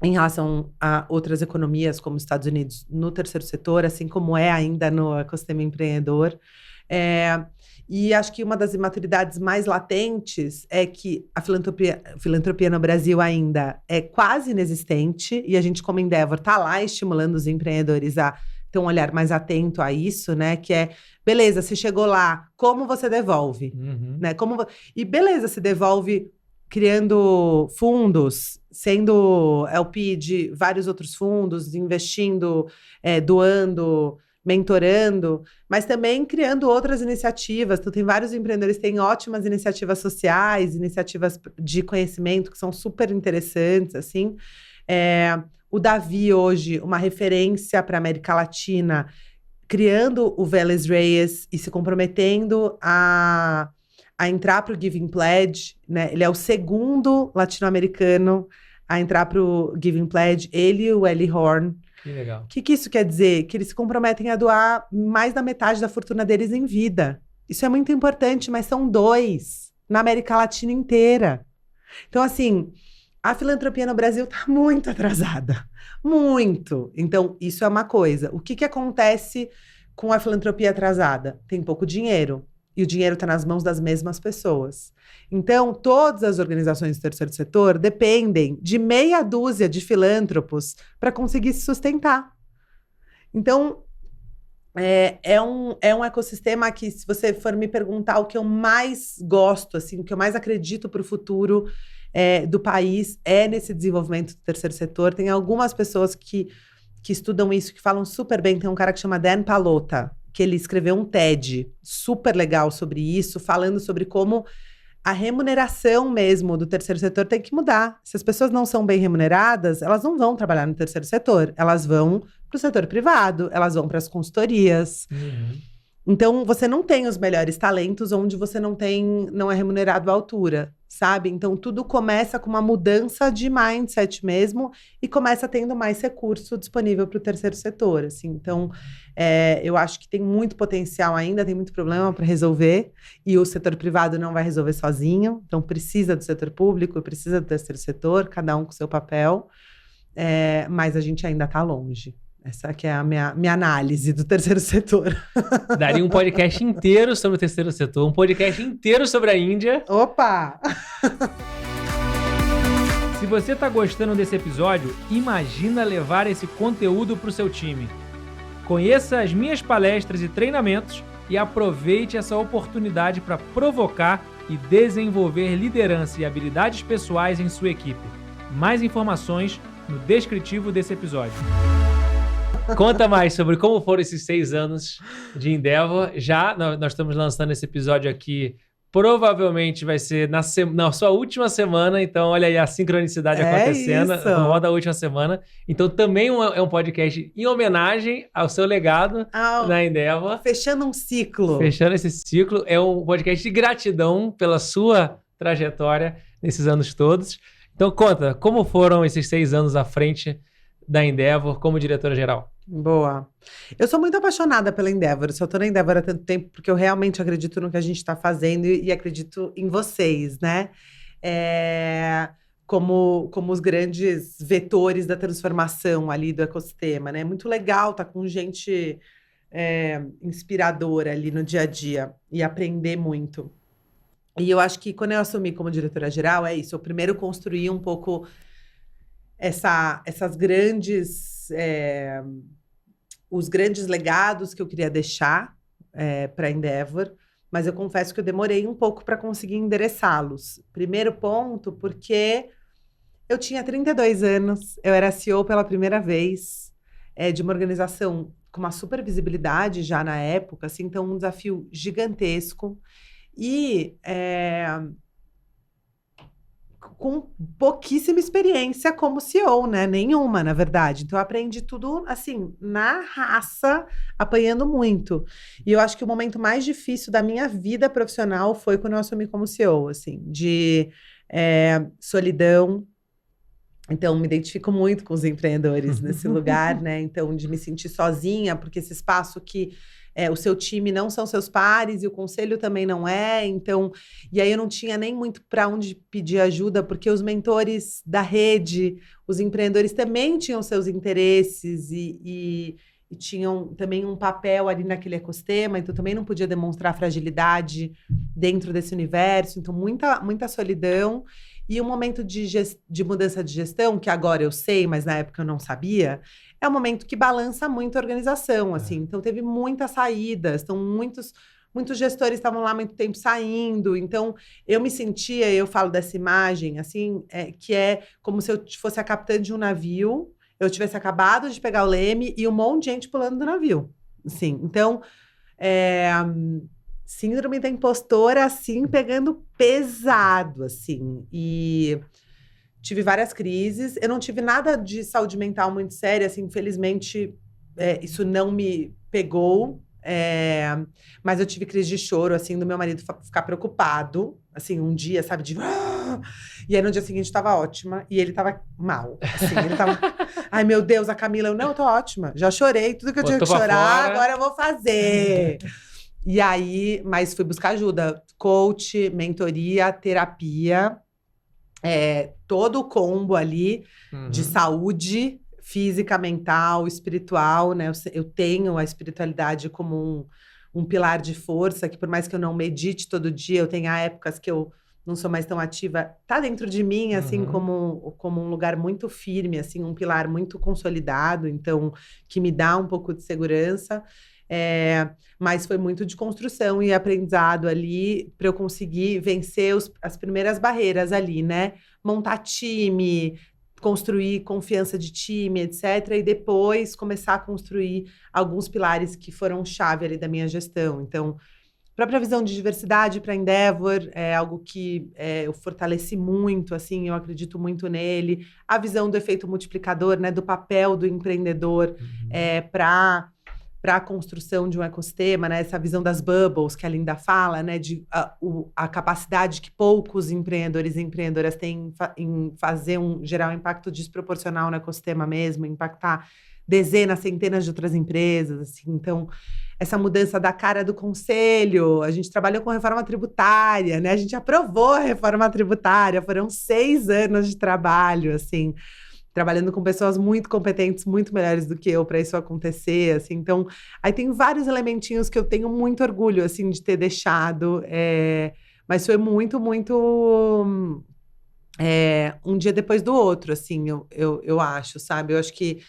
em relação a outras economias, como os Estados Unidos, no terceiro setor, assim como é ainda no ecossistema empreendedor. E acho que uma das imaturidades mais latentes é que a filantropia no Brasil ainda é quase inexistente, e a gente, como Endeavor, está lá estimulando os empreendedores a ter um olhar mais atento a isso, né? Que é, beleza, você chegou lá, como você devolve? Né? E beleza, se devolve criando fundos, sendo LP de vários outros fundos, investindo, doando, mentorando, mas também criando outras iniciativas. Então, tem vários empreendedores que têm ótimas iniciativas sociais, iniciativas de conhecimento que são super interessantes, assim. O Davi, hoje, uma referência para a América Latina, criando o Vélez Reyes e se comprometendo a entrar para o Giving Pledge, né? Ele é o segundo latino-americano a entrar para o Giving Pledge, ele e o Eli Horn. Que legal. O que isso quer dizer? Que eles se comprometem a doar mais da metade da fortuna deles em vida. Isso é muito importante, mas são 2 na América Latina inteira. Então, assim, a filantropia no Brasil está muito atrasada. Muito. Então, isso é uma coisa. O que acontece com a filantropia atrasada? Tem pouco dinheiro. E o dinheiro está nas mãos das mesmas pessoas. Então, todas as organizações do terceiro setor dependem de meia dúzia de filântropos para conseguir se sustentar. Então, é um ecossistema que, se você for me perguntar o que eu mais gosto, assim, o que eu mais acredito para o futuro do país, é nesse desenvolvimento do terceiro setor. Tem algumas pessoas que estudam isso, que falam super bem. Tem um cara que chama Dan Pallotta, que ele escreveu um TED super legal sobre isso, falando sobre como a remuneração mesmo do terceiro setor tem que mudar. Se as pessoas não são bem remuneradas, elas não vão trabalhar no terceiro setor, elas vão para o setor privado, elas vão para as consultorias. Então, você não tem os melhores talentos onde você não é remunerado à altura, sabe? Então, tudo começa com uma mudança de mindset mesmo e começa tendo mais recurso disponível para o terceiro setor, assim. Então, eu acho que tem muito potencial ainda, tem muito problema para resolver, e o setor privado não vai resolver sozinho. Então, precisa do setor público, precisa do terceiro setor, cada um com seu papel, mas a gente ainda está longe. Essa que é a minha análise do terceiro setor. Daria um podcast inteiro sobre o terceiro setor, um podcast inteiro sobre a Índia. Opa! Se você está gostando desse episódio, imagina levar esse conteúdo para o seu time. Conheça as minhas palestras e treinamentos e aproveite essa oportunidade para provocar e desenvolver liderança e habilidades pessoais em sua equipe. Mais informações no descritivo desse episódio. Conta mais sobre como foram esses 6 anos de Endeavor. Já nós estamos lançando esse episódio aqui provavelmente vai ser na sua última semana, então olha aí a sincronicidade acontecendo, isso. no modo da última semana. Então também é um podcast em homenagem ao seu legado na Endeavor. Fechando um ciclo. Fechando esse ciclo, é um podcast de gratidão pela sua trajetória nesses anos todos. Então conta, como foram esses 6 anos à frente da Endeavor como diretora-geral? Boa. Eu sou muito apaixonada pela Endeavor. Eu só tô na Endeavor há tanto tempo porque eu realmente acredito no que a gente está fazendo e acredito em vocês, né? Como os grandes vetores da transformação ali do ecossistema, né? É muito legal estar com gente inspiradora ali no dia a dia e aprender muito. E eu acho que quando eu assumi como diretora-geral, é isso. Eu primeiro construí um pouco essas grandes... os grandes legados que eu queria deixar para a Endeavor, mas eu confesso que eu demorei um pouco para conseguir endereçá-los. Primeiro ponto, porque eu tinha 32 anos, eu era CEO pela primeira vez de uma organização com uma super visibilidade já na época, assim, então um desafio gigantesco e com pouquíssima experiência como CEO, né? Nenhuma, na verdade. Então, eu aprendi tudo, assim, na raça, apanhando muito. E eu acho que o momento mais difícil da minha vida profissional foi quando eu assumi como CEO, assim, de solidão. Então, me identifico muito com os empreendedores nesse lugar, né? Então, de me sentir sozinha, porque esse espaço que o seu time não são seus pares e o conselho também não é. Então, e aí eu não tinha nem muito para onde pedir ajuda, porque os mentores da rede, os empreendedores também tinham seus interesses e tinham também um papel ali naquele ecossistema. Então, também não podia demonstrar fragilidade dentro desse universo. Então, muita solidão. E um momento de mudança de gestão, que agora eu sei, mas na época eu não sabia, é um momento que balança muito a organização, assim. Então, teve muitas saídas, então muitos gestores estavam lá há muito tempo saindo. Então, eu me sentia, eu falo dessa imagem, assim, que é como se eu fosse a capitã de um navio, eu tivesse acabado de pegar o leme e um monte de gente pulando do navio. Assim, então, síndrome da impostora, assim, pegando pesado, assim. E tive várias crises. Eu não tive nada de saúde mental muito séria, assim, infelizmente, isso não me pegou. Mas eu tive crise de choro, assim, do meu marido ficar preocupado, assim, um dia, sabe, de... E aí, no dia seguinte, tava ótima, e ele tava mal, assim, ele tava... Ai, meu Deus, a Camila, eu tô ótima, já chorei, tudo que eu tinha que chorar, agora eu vou fazer. E aí, mas fui buscar ajuda, coach, mentoria, terapia, todo o combo ali de saúde física, mental, espiritual, né? Eu tenho a espiritualidade como um pilar de força, que por mais que eu não medite todo dia, eu tenho épocas que eu não sou mais tão ativa, tá dentro de mim, assim, como um lugar muito firme, assim, um pilar muito consolidado, então, que me dá um pouco de segurança. Mas foi muito de construção e aprendizado ali para eu conseguir vencer as primeiras barreiras ali, né? Montar time, construir confiança de time, etc. E depois começar a construir alguns pilares que foram chave ali da minha gestão. Então, a própria visão de diversidade para a Endeavor é algo que eu fortaleci muito, assim, eu acredito muito nele. A visão do efeito multiplicador, né? Do papel do empreendedor para a construção de um ecossistema, né? Essa visão das bubbles que a Linda fala, né? De a capacidade que poucos empreendedores e empreendedoras têm em gerar um impacto desproporcional no ecossistema mesmo, impactar dezenas, centenas de outras empresas, assim. Então, essa mudança da cara do conselho, a gente trabalhou com reforma tributária, né? A gente aprovou a reforma tributária, foram 6 anos de trabalho, assim, trabalhando com pessoas muito competentes, muito melhores do que eu para isso acontecer, assim. Então, aí tem vários elementinhos que eu tenho muito orgulho, assim, de ter deixado, mas foi muito, muito um dia depois do outro, assim, eu acho, sabe? Eu acho que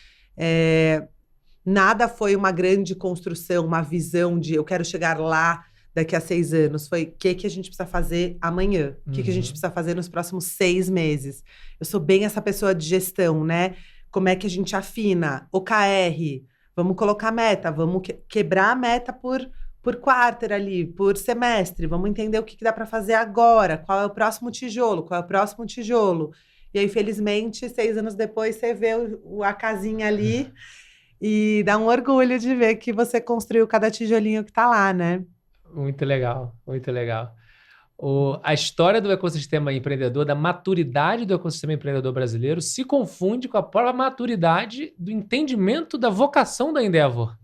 nada foi uma grande construção, uma visão de eu quero chegar lá daqui a 6 anos. Foi o que a gente precisa fazer amanhã? O que a gente precisa fazer nos próximos 6 meses? Eu sou bem essa pessoa de gestão, né? Como é que a gente afina? OKR, vamos colocar meta, vamos quebrar a meta por por quarter ali, por semestre. Vamos entender o que dá para fazer agora, qual é o próximo tijolo, qual é o próximo tijolo. E aí, felizmente, 6 anos depois, você vê a casinha ali e dá um orgulho de ver que você construiu cada tijolinho que tá lá, né? Muito legal, muito legal. A história do ecossistema empreendedor, da maturidade do ecossistema empreendedor brasileiro, se confunde com a própria maturidade do entendimento da vocação da Endeavor.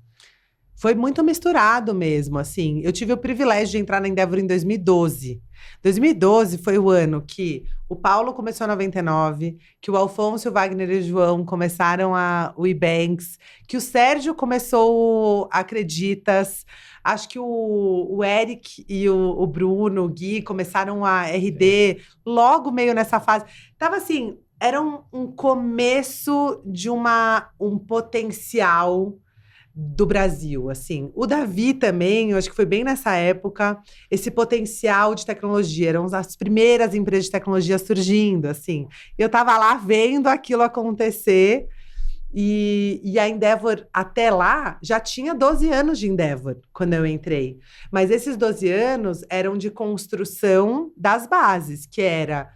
Foi muito misturado mesmo, assim. Eu tive o privilégio de entrar na Endeavor em 2012. 2012 foi o ano que o Paulo começou a 99, que o Alfonso, o Wagner e o João começaram o Ebanks, que o Sérgio começou a Acreditas, acho que o Eric e o Bruno, o Gui, começaram a RD logo meio nessa fase. Tava assim, era um começo de um potencial do Brasil, assim. O Davi também, eu acho que foi bem nessa época, esse potencial de tecnologia, eram as primeiras empresas de tecnologia surgindo, assim. Eu estava lá vendo aquilo acontecer e a Endeavor, até lá, já tinha 12 anos de Endeavor, quando eu entrei. Mas esses 12 anos eram de construção das bases, que era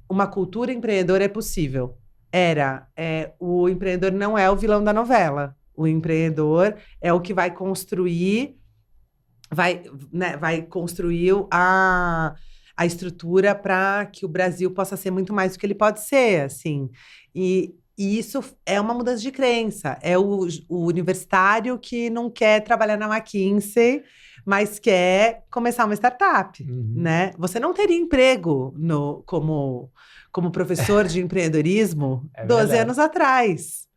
uma cultura empreendedora é possível. O empreendedor não é o vilão da novela. O empreendedor é o que vai construir, vai construir a estrutura para que o Brasil possa ser muito mais do que ele pode ser, assim. E isso é uma mudança de crença. É o universitário que não quer trabalhar na McKinsey, mas quer começar uma startup, né? Você não teria emprego como professor de empreendedorismo 12 anos atrás.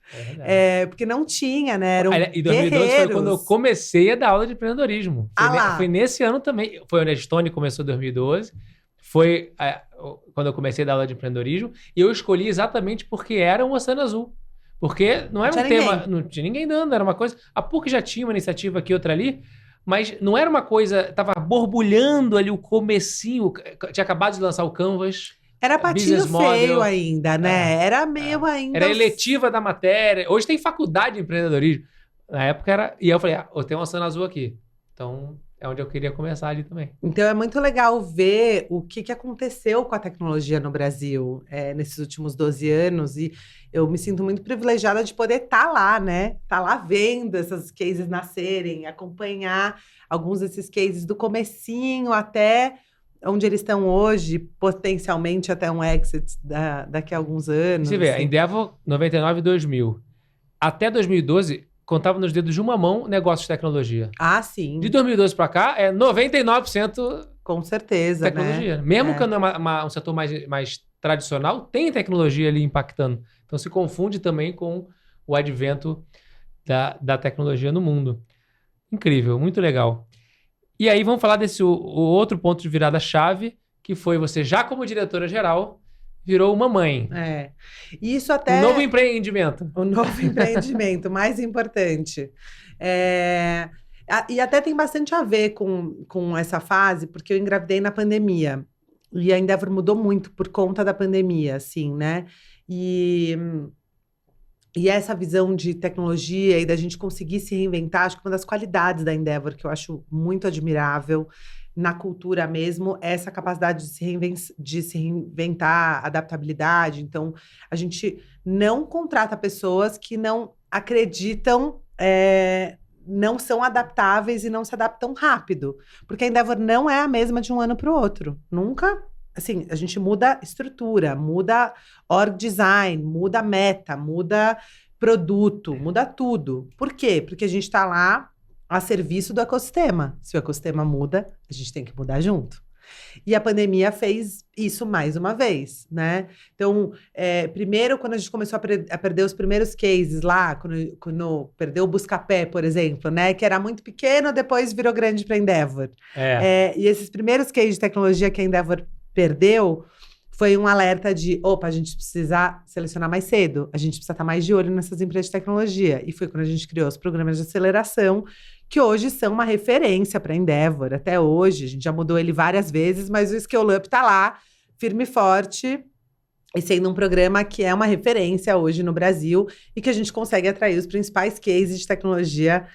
Porque não tinha, né? Eram e 2012 foi quando eu comecei a dar aula de empreendedorismo. Foi nesse ano também. Foi onde a Stone começou em 2012. Foi quando eu comecei a dar aula de empreendedorismo. E eu escolhi exatamente porque era um Oceano Azul. Porque não era um tema... Não tinha ninguém dando, era uma coisa... A PUC já tinha uma iniciativa aqui, outra ali. Mas não era uma coisa... Tava borbulhando ali o comecinho. Tinha acabado de lançar o Canvas... Era patinho feio ainda, né? Era meio ainda... Era eletiva da matéria. Hoje tem faculdade de empreendedorismo. Na época era... E eu falei, tem um Oceano Azul aqui. Então, é onde eu queria começar ali também. Então, é muito legal ver o que aconteceu com a tecnologia no Brasil nesses últimos 12 anos. E eu me sinto muito privilegiada de poder estar lá, né? Estar lá vendo essas cases nascerem, acompanhar alguns desses cases do comecinho até... onde eles estão hoje, potencialmente até um exit daqui a alguns anos. Você vê, a Endeavor, 99 e 2000. Até 2012, contava nos dedos de uma mão negócios de tecnologia. Ah, sim. De 2012 para cá, é 99% com certeza, tecnologia. Né? Mesmo que não é um setor mais tradicional, tem tecnologia ali impactando. Então, se confunde também com o advento da tecnologia no mundo. Incrível, muito legal. E aí vamos falar desse o outro ponto de virada-chave, que foi você já como diretora-geral, virou uma mãe. E isso até... Um novo empreendimento. O novo empreendimento, mais importante. E até tem bastante a ver com essa fase, porque eu engravidei na pandemia. E a Endeavor mudou muito por conta da pandemia, assim, né? E essa visão de tecnologia e da gente conseguir se reinventar, acho que uma das qualidades da Endeavor, que eu acho muito admirável na cultura mesmo, é essa capacidade de se reinventar, adaptabilidade. Então, a gente não contrata pessoas que não acreditam, não são adaptáveis e não se adaptam rápido. Porque a Endeavor não é a mesma de um ano para o outro. Nunca... Assim, a gente muda estrutura, muda org design, muda meta, muda produto, muda tudo. Por quê? Porque a gente está lá a serviço do ecossistema. Se o ecossistema muda, a gente tem que mudar junto. E a pandemia fez isso mais uma vez, né? Então, primeiro, quando a gente começou a perder os primeiros cases lá, quando perdeu o Buscapé, por exemplo, né? Que era muito pequeno, depois virou grande para a Endeavor. E esses primeiros cases de tecnologia que a Endeavor perdeu, foi um alerta de, a gente precisa selecionar mais cedo, a gente precisa estar mais de olho nessas empresas de tecnologia. E foi quando a gente criou os programas de aceleração, que hoje são uma referência para a Endeavor. Até hoje, a gente já mudou ele várias vezes, mas o Scale Up está lá, firme e forte, e sendo um programa que é uma referência hoje no Brasil, e que a gente consegue atrair os principais cases de tecnologia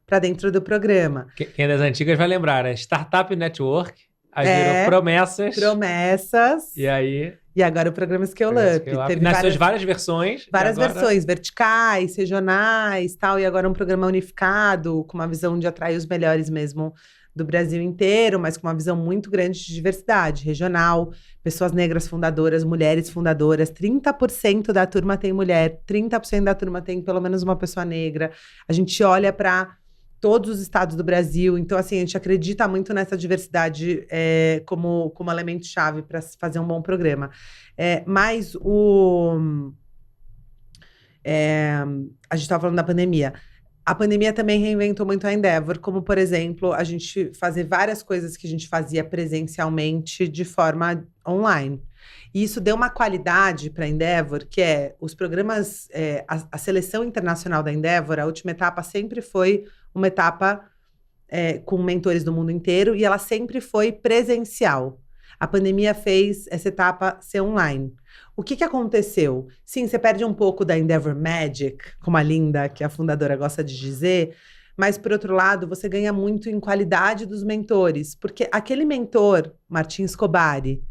para dentro do programa. Quem é das antigas vai lembrar, né? Startup Network, aí virou Promessas. Promessas. E aí... E agora o programa Scale Up. Teve nas suas várias versões. Várias versões, verticais, regionais, tal. E agora um programa unificado, com uma visão de atrair os melhores mesmo do Brasil inteiro, mas com uma visão muito grande de diversidade regional, pessoas negras fundadoras, mulheres fundadoras. 30% da turma tem mulher, 30% da turma tem pelo menos uma pessoa negra. A gente olha para todos os estados do Brasil. Então, assim, a gente acredita muito nessa diversidade como elemento-chave para fazer um bom programa. Mas a gente estava falando da pandemia. A pandemia também reinventou muito a Endeavor, como, por exemplo, a gente fazer várias coisas que a gente fazia presencialmente de forma online. E isso deu uma qualidade para a Endeavor, que os programas, a seleção internacional da Endeavor, a última etapa sempre foi uma etapa com mentores do mundo inteiro, e ela sempre foi presencial. A pandemia fez essa etapa ser online. O que aconteceu? Sim, você perde um pouco da Endeavor Magic, como a Linda, que a fundadora gosta de dizer, mas, por outro lado, você ganha muito em qualidade dos mentores, porque aquele mentor, Martin Scobari,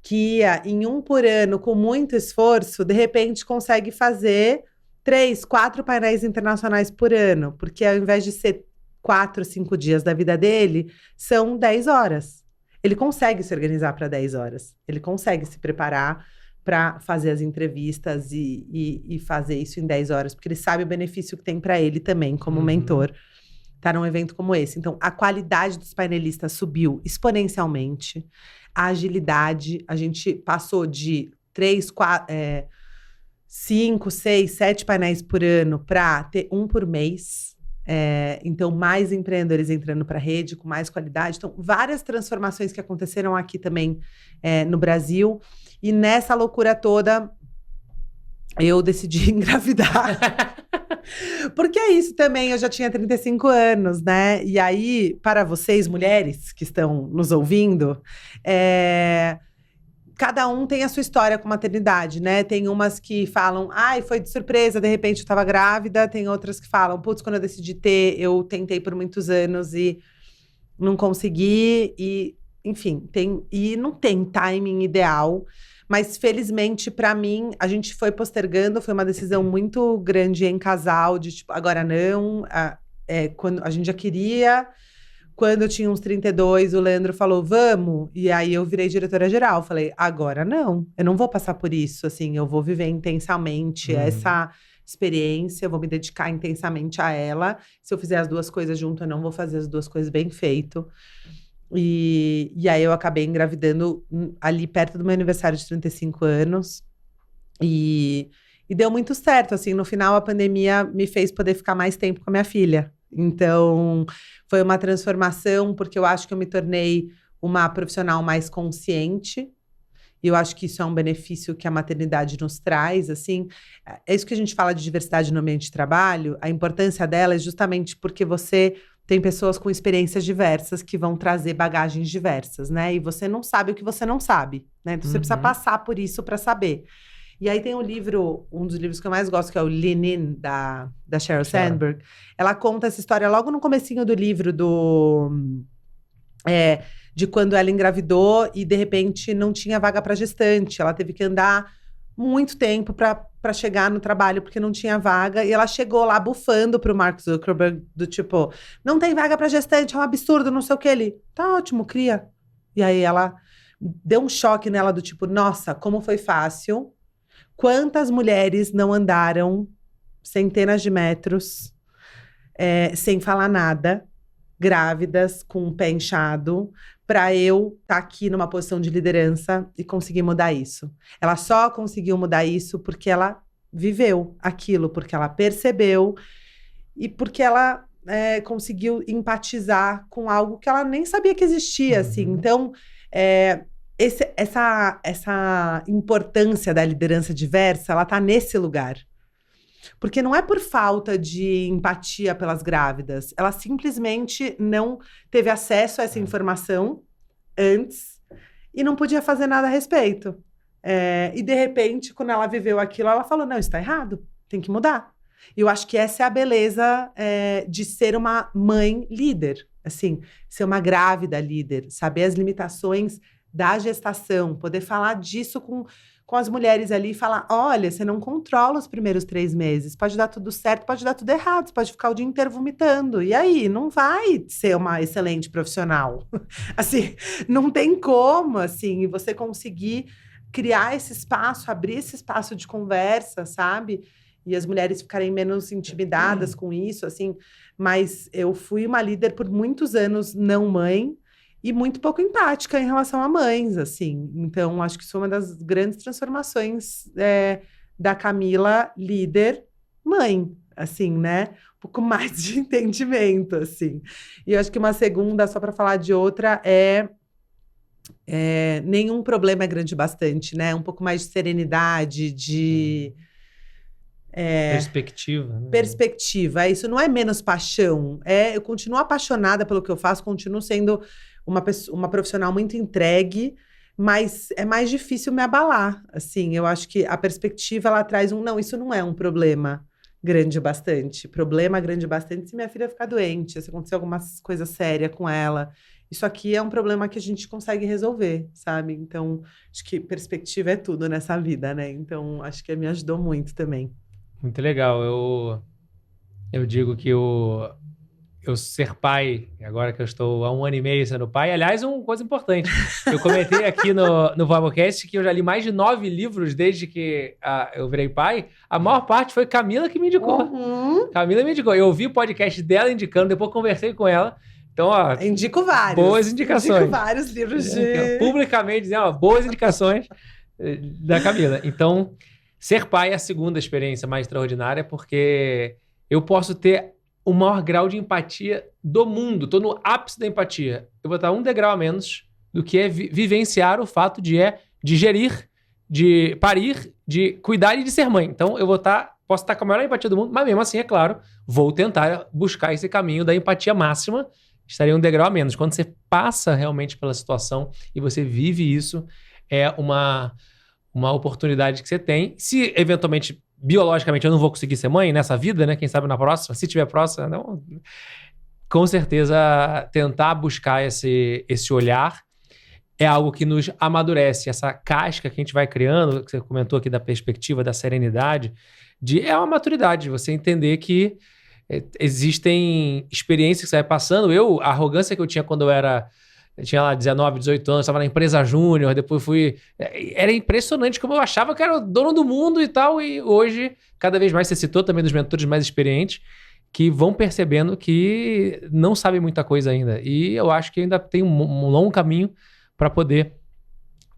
que ia em 1 por ano com muito esforço, de repente consegue fazer 3, 4 painéis internacionais por ano, porque ao invés de ser 4, 5 dias da vida dele, são 10 horas. Ele consegue se organizar para 10 horas, ele consegue se preparar para fazer as entrevistas e fazer isso em 10 horas, porque ele sabe o benefício que tem para ele também, como mentor, estar num evento como esse. Então, a qualidade dos painelistas subiu exponencialmente, a agilidade, a gente passou de 3, 4, 5, 6, 7 painéis por ano para ter 1 por mês. Então, mais empreendedores entrando para a rede, com mais qualidade. Então, várias transformações que aconteceram aqui também no Brasil. E nessa loucura toda, eu decidi engravidar. Porque é isso também, eu já tinha 35 anos, né? E aí, para vocês, mulheres que estão nos ouvindo, cada um tem a sua história com maternidade, né? Tem umas que falam, ai, foi de surpresa, de repente eu tava grávida. Tem outras que falam, putz, quando eu decidi ter, eu tentei por muitos anos e não consegui. E, enfim, não tem timing ideal. Mas, felizmente, para mim, a gente foi postergando, foi uma decisão muito grande em casal, de tipo, agora não, quando a gente já queria. Quando eu tinha uns 32, o Leandro falou, vamos, e aí eu virei diretora-geral, falei, agora não, eu não vou passar por isso, assim, eu vou viver intensamente essa experiência, eu vou me dedicar intensamente a ela. Se eu fizer as duas coisas junto, eu não vou fazer as duas coisas bem feito. E aí eu acabei engravidando ali perto do meu aniversário de 35 anos. E deu muito certo, assim, no final a pandemia me fez poder ficar mais tempo com a minha filha. Então, foi uma transformação, porque eu acho que eu me tornei uma profissional mais consciente. E eu acho que isso é um benefício que a maternidade nos traz, assim. É isso que a gente fala de diversidade no ambiente de trabalho. A importância dela é justamente porque você tem pessoas com experiências diversas que vão trazer bagagens diversas, né? E você não sabe o que você não sabe, né? Então, você precisa passar por isso para saber. E aí tem um livro, um dos livros que eu mais gosto, que é o Lean In, da Sheryl Sandberg. Ela conta essa história logo no comecinho do livro de quando ela engravidou e, de repente, não tinha vaga para gestante. Ela teve que andar muito tempo para chegar no trabalho, porque não tinha vaga. E ela chegou lá bufando pro Mark Zuckerberg, do tipo, não tem vaga para gestante, é um absurdo, não sei o que. Ele, tá ótimo, cria. E aí ela deu um choque nela do tipo, nossa, como foi fácil. Quantas mulheres não andaram centenas de metros sem falar nada, grávidas, com o pé inchado, para eu estar aqui numa posição de liderança e conseguir mudar isso. Ela só conseguiu mudar isso porque ela viveu aquilo, porque ela percebeu e porque ela conseguiu empatizar com algo que ela nem sabia que existia, assim. Então, essa importância da liderança diversa, ela está nesse lugar. Porque não é por falta de empatia pelas grávidas. Ela simplesmente não teve acesso a essa informação antes e não podia fazer nada a respeito. E, de repente, quando ela viveu aquilo, ela falou, não, isso está errado, tem que mudar. E eu acho que essa é a beleza de ser uma mãe líder. Assim, ser uma grávida líder, saber as limitações da gestação, poder falar disso com as mulheres ali e falar, olha, você não controla os primeiros 3 meses, pode dar tudo certo, pode dar tudo errado, você pode ficar o dia inteiro vomitando, e aí, não vai ser uma excelente profissional. Assim, não tem como, assim, você conseguir criar esse espaço, abrir esse espaço de conversa, sabe? E as mulheres ficarem menos intimidadas com isso, assim. Mas eu fui uma líder por muitos anos não mãe e muito pouco empática em relação a mães, assim. Então, acho que isso é uma das grandes transformações da Camila, líder, mãe, assim, né? Um pouco mais de entendimento, assim. E eu acho que uma segunda, só para falar de outra, nenhum problema é grande bastante, né? Um pouco mais de serenidade, de... perspectiva, né? Perspectiva, isso não é menos paixão, eu continuo apaixonada pelo que eu faço, continuo sendo uma profissional muito entregue, mas é mais difícil me abalar, assim, eu acho que a perspectiva, ela traz não, isso não é um problema grande bastante, problema grande bastante se minha filha ficar doente, se acontecer alguma coisa séria com ela, isso aqui é um problema que a gente consegue resolver, sabe, então, acho que perspectiva é tudo nessa vida, né, então, acho que me ajudou muito também. Muito legal. Eu digo que eu ser pai, agora que eu estou há 1 ano e meio sendo pai, aliás, uma coisa importante. Eu comentei aqui no Vabocast que eu já li mais de 9 livros desde que eu virei pai. A maior parte foi Camila que me indicou. Uhum. Camila me indicou. Eu ouvi o podcast dela indicando, depois conversei com ela. Então, ó, indico vários. Boas indicações. Indico vários livros de... Publicamente dizendo, ó, boas indicações da Camila. Então, ser pai é a segunda experiência mais extraordinária, porque eu posso ter o maior grau de empatia do mundo. Estou no ápice da empatia. Eu vou estar 1 degrau a menos do que vivenciar o fato de gerir, de parir, de cuidar e de ser mãe. Então, posso estar com a maior empatia do mundo, mas mesmo assim, é claro, vou tentar buscar esse caminho da empatia máxima. Estaria 1 degrau a menos. Quando você passa realmente pela situação e você vive isso, é uma oportunidade que você tem. Se, eventualmente, biologicamente, eu não vou conseguir ser mãe nessa vida, né? Quem sabe na próxima, se tiver próxima, não. Com certeza, tentar buscar esse olhar é algo que nos amadurece. Essa casca que a gente vai criando, que você comentou aqui da perspectiva, da serenidade, é uma maturidade, você entender que existem experiências que você vai passando. A arrogância que eu tinha quando eu tinha lá 19, 18 anos, estava na empresa júnior, depois era impressionante como eu achava que era o dono do mundo e tal, e hoje, cada vez mais, você citou também dos mentores mais experientes, que vão percebendo que não sabem muita coisa ainda. E eu acho que ainda tem um longo caminho para poder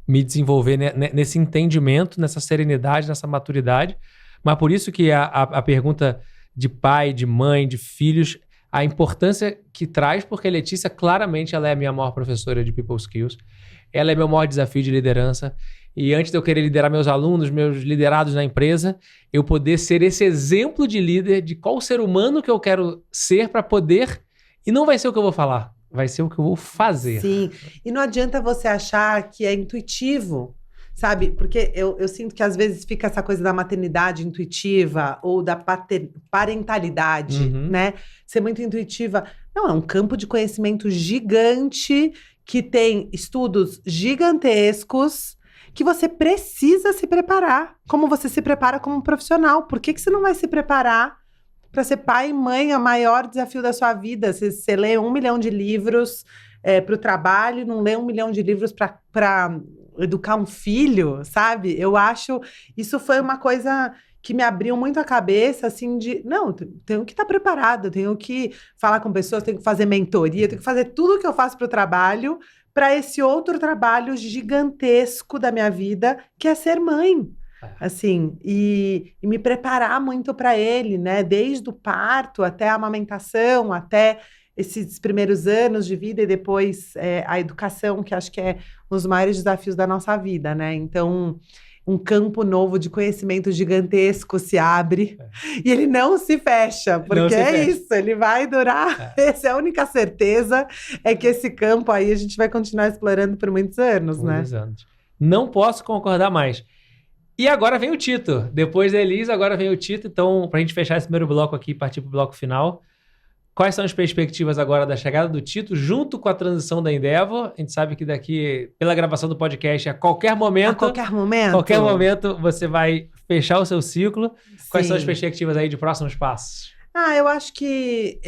me desenvolver nesse entendimento, nessa serenidade, nessa maturidade. Mas por isso que a pergunta de pai, de mãe, de filhos, a importância que traz, porque a Letícia, claramente, ela é a minha maior professora de People Skills. Ela é meu maior desafio de liderança. E antes de eu querer liderar meus alunos, meus liderados na empresa, eu poder ser esse exemplo de líder de qual ser humano que eu quero ser para poder... E não vai ser o que eu vou falar, vai ser o que eu vou fazer. Sim, e não adianta você achar que é intuitivo, sabe? Porque eu sinto que às vezes fica essa coisa da maternidade intuitiva ou da parentalidade, né? Ser muito intuitiva. Não, é um campo de conhecimento gigante que tem estudos gigantescos que você precisa se preparar. Como você se prepara como profissional. Por que você não vai se preparar para ser pai e mãe? É o maior desafio da sua vida. Você lê 1 milhão de livros para o trabalho, não lê 1 milhão de livros para educar um filho, sabe? Eu acho... Isso foi uma coisa que me abriu muito a cabeça, assim, não, tenho que estar preparado, tenho que falar com pessoas, tenho que fazer mentoria, tenho que fazer tudo o que eu faço para o trabalho, para esse outro trabalho gigantesco da minha vida, que é ser mãe. Assim, e me preparar muito para ele, né? Desde o parto até a amamentação, até esses primeiros anos de vida e depois a educação, que acho que é um dos maiores desafios da nossa vida, né? Então, um campo novo de conhecimento gigantesco se abre e ele não se fecha, porque isso, ele vai durar. Essa é a única certeza, é que esse campo aí a gente vai continuar explorando por muitos anos, né? Muitos anos. Não posso concordar mais. E agora vem o Tito. Depois da Elisa, agora vem o Tito. Então, pra gente fechar esse primeiro bloco aqui e partir pro bloco final, quais são as perspectivas agora da chegada do Tito, junto com a transição da Endeavor? A gente sabe que daqui, pela gravação do podcast, a qualquer momento... A qualquer momento você vai fechar o seu ciclo. Quais Sim. são as perspectivas aí de próximos passos? Eu acho que,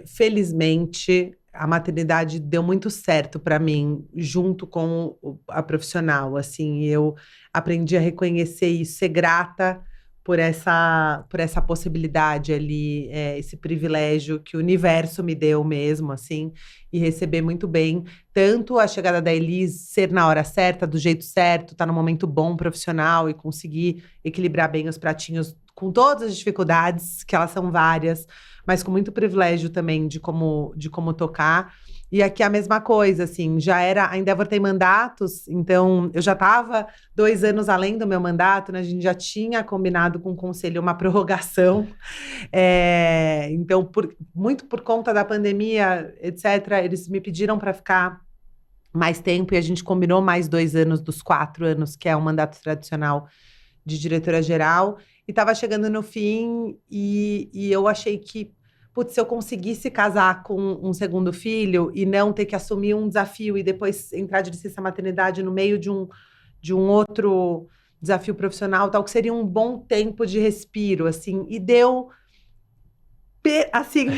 felizmente, a maternidade deu muito certo para mim, junto com a profissional, assim, eu aprendi a reconhecer isso, ser grata por essa possibilidade ali, esse privilégio que o universo me deu mesmo, assim, e receber muito bem, tanto a chegada da Elis ser na hora certa, do jeito certo, tá no momento bom profissional e conseguir equilibrar bem os pratinhos com todas as dificuldades, que elas são várias, mas com muito privilégio também de como tocar. E aqui a mesma coisa, assim, a Endeavor tem mandatos, então eu já estava 2 anos além do meu mandato, né? A gente já tinha combinado com o conselho uma prorrogação. Então, muito por conta da pandemia, etc., eles me pediram para ficar mais tempo e a gente combinou mais 2 anos dos 4 anos, que é o mandato tradicional de diretora-geral. E estava chegando no fim e eu achei que, putz, se eu conseguisse casar com um segundo filho e não ter que assumir um desafio e depois entrar de licença maternidade no meio de um outro desafio profissional, tal, que seria um bom tempo de respiro, assim, e deu, assim,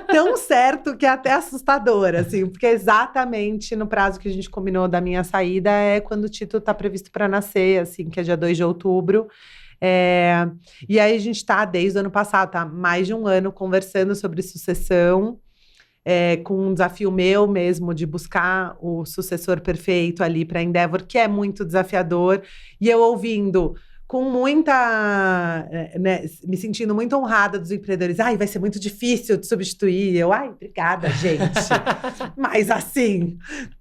tão certo que é até assustador, assim, porque exatamente no prazo que a gente combinou da minha saída é quando o Tito está previsto para nascer, assim, que é dia 2 de outubro. E aí a gente está desde o ano passado, tá mais de 1 ano conversando sobre sucessão, com um desafio meu mesmo de buscar o sucessor perfeito ali para a Endeavor, que é muito desafiador, e eu ouvindo com muita, né, me sentindo muito honrada dos empreendedores. Vai ser muito difícil de substituir. Obrigada, gente. Mas assim,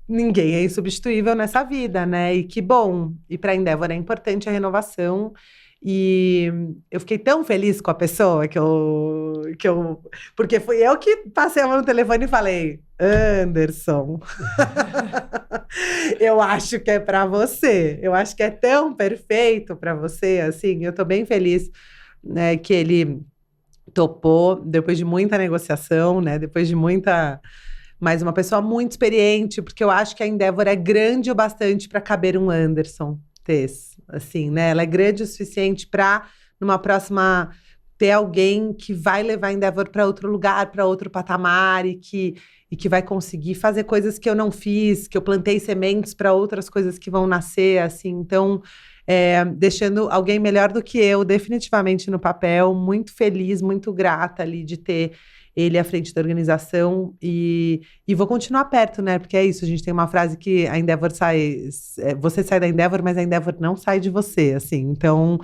ninguém é insubstituível nessa vida, né? E que bom. E para a Endeavor é importante a renovação. E eu fiquei tão feliz com a pessoa porque fui eu que passei a mão no telefone e falei: Anderson, eu acho que é para você, eu acho que é tão perfeito para você, assim, eu tô bem feliz, né, que ele topou, depois de muita negociação, né, mas uma pessoa muito experiente, porque eu acho que a Endeavor é grande o bastante para caber um Anderson Tess, assim, né? Ela é grande o suficiente para, numa próxima, ter alguém que vai levar a Endeavor para outro lugar, para outro patamar e que vai conseguir fazer coisas que eu não fiz, que eu plantei sementes para outras coisas que vão nascer, assim. Então, deixando alguém melhor do que eu, definitivamente no papel, muito feliz, muito grata ali de ter ele à frente da organização e vou continuar perto, né? Porque é isso, a gente tem uma frase que a Endeavor você sai da Endeavor, mas a Endeavor não sai de você, assim. Então,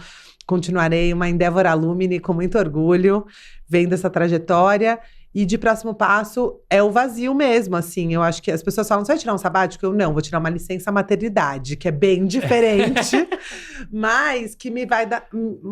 continuarei uma Endeavor alumni com muito orgulho, vendo essa trajetória. E de próximo passo é o vazio mesmo, assim. Eu acho que as pessoas falam, você vai tirar um sabático? Eu não, vou tirar uma licença maternidade, que é bem diferente, mas que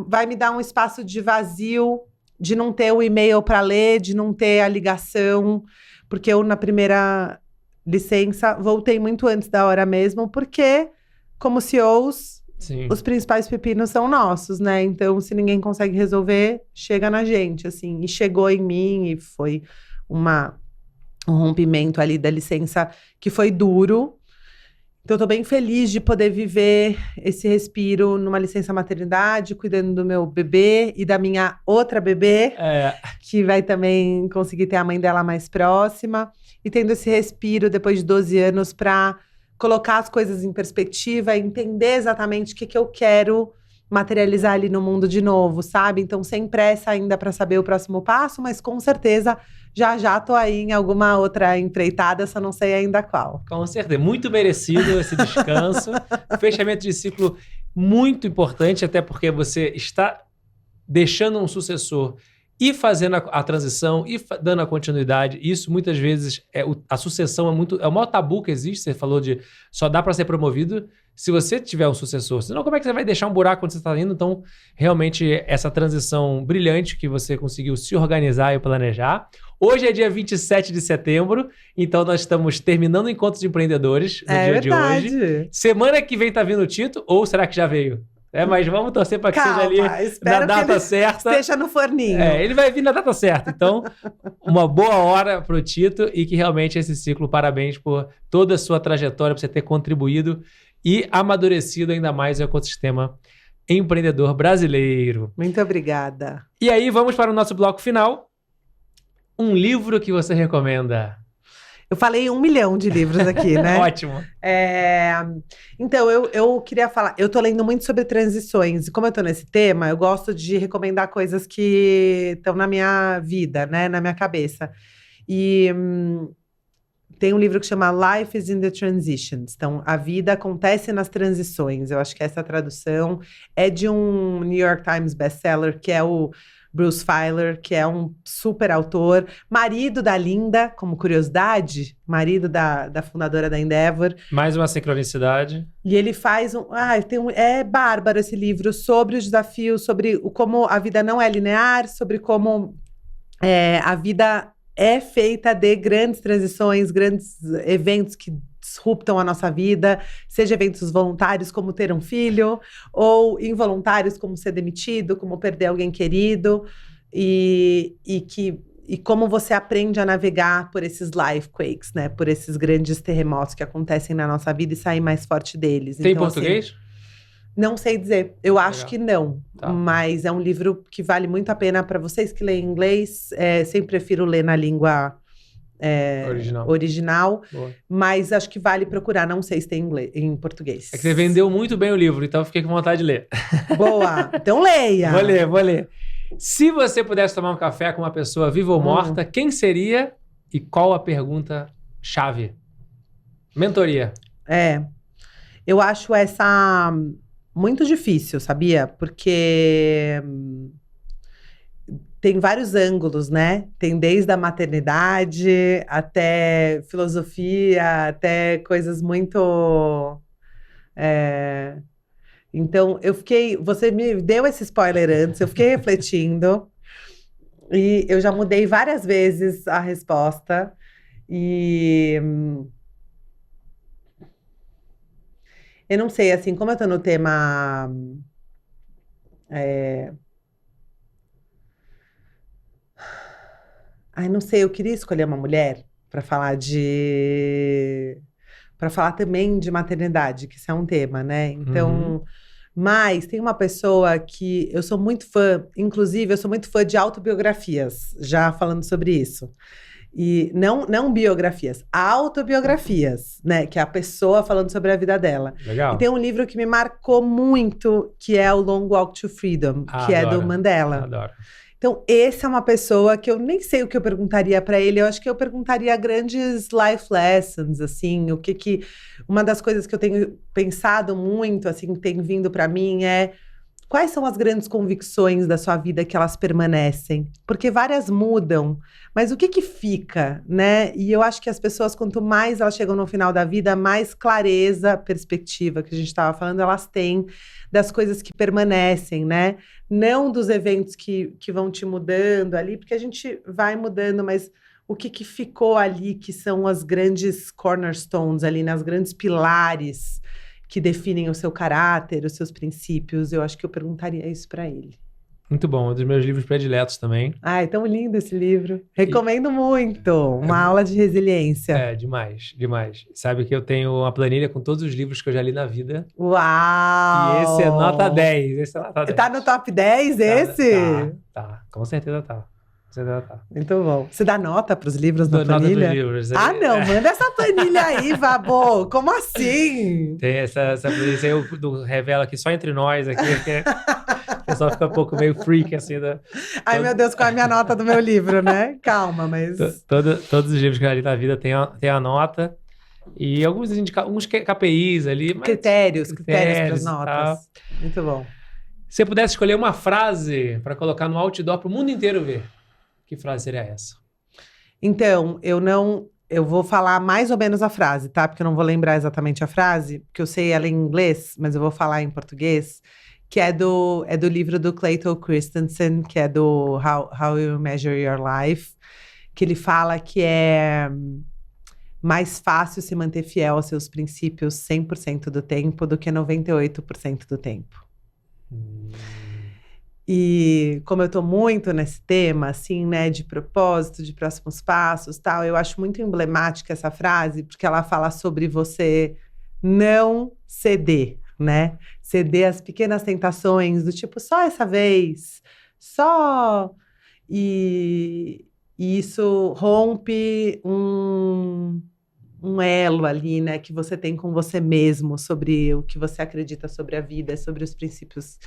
vai me dar um espaço de vazio, de não ter o e-mail para ler, de não ter a ligação, porque eu, na primeira licença, voltei muito antes da hora mesmo, porque, como CEOs, sim, os principais pepinos são nossos, né? Então, se ninguém consegue resolver, chega na gente, assim. E chegou em mim, e foi um rompimento ali da licença que foi duro. Então, eu tô bem feliz de poder viver esse respiro numa licença maternidade, cuidando do meu bebê e da minha outra bebê, que vai também conseguir ter a mãe dela mais próxima. E tendo esse respiro depois de 12 anos para colocar as coisas em perspectiva, entender exatamente o que eu quero materializar ali no mundo de novo, sabe? Então, sem pressa ainda para saber o próximo passo, mas com certeza já tô aí em alguma outra empreitada, só não sei ainda qual. Com certeza, muito merecido esse descanso. Fechamento de ciclo muito importante, até porque você está deixando um sucessor e fazendo a transição e dando a continuidade. Isso muitas vezes, a sucessão é o maior tabu que existe. Você falou de só dá para ser promovido se você tiver um sucessor. Senão, como é que você vai deixar um buraco quando você está indo? Então, realmente, essa transição brilhante que você conseguiu se organizar e planejar. Hoje é dia 27 de setembro, então nós estamos terminando o Encontro de Empreendedores no dia de hoje. Semana que vem tá vindo o Tito, ou será que já veio? Mas vamos torcer para que seja ali na data certa. Esteja no forninho. Ele vai vir na data certa. Então, uma boa hora pro Tito e que realmente esse ciclo, parabéns por toda a sua trajetória, por você ter contribuído e amadurecido ainda mais o ecossistema empreendedor brasileiro. Muito obrigada. E aí, vamos para o nosso bloco final. Um livro que você recomenda? Eu falei 1 milhão de livros aqui, né? Ótimo. Então, eu queria falar... Eu tô lendo muito sobre transições. E como eu tô nesse tema, eu gosto de recomendar coisas que estão na minha vida, né? Na minha cabeça. E tem um livro que chama Life is in the Transitions. Então, a vida acontece nas transições. Eu acho que essa tradução é de um New York Times bestseller, que é o Bruce Feiler, que é um super autor, marido da Linda, como curiosidade, marido da fundadora da Endeavor. Mais uma sincronicidade. E ele faz é bárbaro esse livro sobre os desafios, sobre como a vida não é linear, sobre como a vida é feita de grandes transições, grandes eventos que disruptam a nossa vida, seja eventos voluntários como ter um filho, ou involuntários como ser demitido, como perder alguém querido, e como você aprende a navegar por esses life quakes, né? Por esses grandes terremotos que acontecem na nossa vida e sair mais forte deles. Tem então, português? Assim, não sei dizer. Eu acho que não. Tá. Mas é um livro que vale muito a pena para vocês que leem inglês. Sempre prefiro ler na língua original, mas acho que vale procurar, não sei se tem em português. É que você vendeu muito bem o livro, então fiquei com vontade de ler. Boa, então leia. Vou ler. Se você pudesse tomar um café com uma pessoa viva ou morta, quem seria e qual a pergunta-chave? Mentoria. Eu acho essa muito difícil, sabia? Porque tem vários ângulos, né? Tem desde a maternidade até filosofia, até coisas muito... Então, você me deu esse spoiler antes, eu fiquei refletindo e eu já mudei várias vezes a resposta e... Eu não sei, assim, como eu tô no tema... não sei, eu queria escolher uma mulher para falar também de maternidade, que isso é um tema, né? Então, mas tem uma pessoa que eu sou muito fã, inclusive eu sou muito fã de autobiografias, já falando sobre isso. E não biografias, autobiografias, né? Que é a pessoa falando sobre a vida dela. Legal. E tem um livro que me marcou muito, que é o Long Walk to Freedom, que é do Mandela. Adoro. Então, esse é uma pessoa que eu nem sei o que eu perguntaria para ele. Eu acho que eu perguntaria grandes life lessons, assim, uma das coisas que eu tenho pensado muito, assim, que tem vindo para mim é quais são as grandes convicções da sua vida que elas permanecem? Porque várias mudam, mas o que fica, né? E eu acho que as pessoas, quanto mais elas chegam no final da vida, mais clareza, perspectiva que a gente estava falando, elas têm das coisas que permanecem, né? Não dos eventos que vão te mudando ali, porque a gente vai mudando, mas o que ficou ali, que são as grandes cornerstones ali, nas grandes pilares que definem o seu caráter, os seus princípios, eu acho que eu perguntaria isso para ele. Muito bom, um dos meus livros prediletos também. Ai, tão lindo esse livro. Recomendo muito. Uma aula de resiliência. Demais, demais. Sabe que eu tenho uma planilha com todos os livros que eu já li na vida. Uau! E esse é nota 10. Tá no top 10 esse? Tá. Com certeza tá. Muito bom. Você dá nota pros livros na planilha? Nota pros livros. Não, manda essa planilha aí, Vabo. Como assim? Tem essa planilha aí, eu revelo aqui só entre nós aqui, porque o pessoal fica um pouco meio freak, assim. Ai, meu Deus, qual é a minha nota do meu livro, né? Calma, mas... Todos os livros que eu li na vida tem a nota. E alguns KPIs ali. Mas critérios para as notas. Muito bom. Se você pudesse escolher uma frase para colocar no outdoor para o mundo inteiro ver, que frase seria essa? Então, eu vou falar mais ou menos a frase, tá? Porque eu não vou lembrar exatamente a frase, porque eu sei ela em inglês, mas eu vou falar em português, que é do livro do Clayton Christensen, que é do How You Measure Your Life, que ele fala que é mais fácil se manter fiel aos seus princípios 100% do tempo do que 98% do tempo. E como eu tô muito nesse tema, assim, né, de propósito, de próximos passos, tal, eu acho muito emblemática essa frase, porque ela fala sobre você não ceder, né? Ceder às pequenas tentações, do tipo, só essa vez, só. E, e isso rompe um elo ali, né, que você tem com você mesmo, sobre o que você acredita sobre a vida, sobre os princípios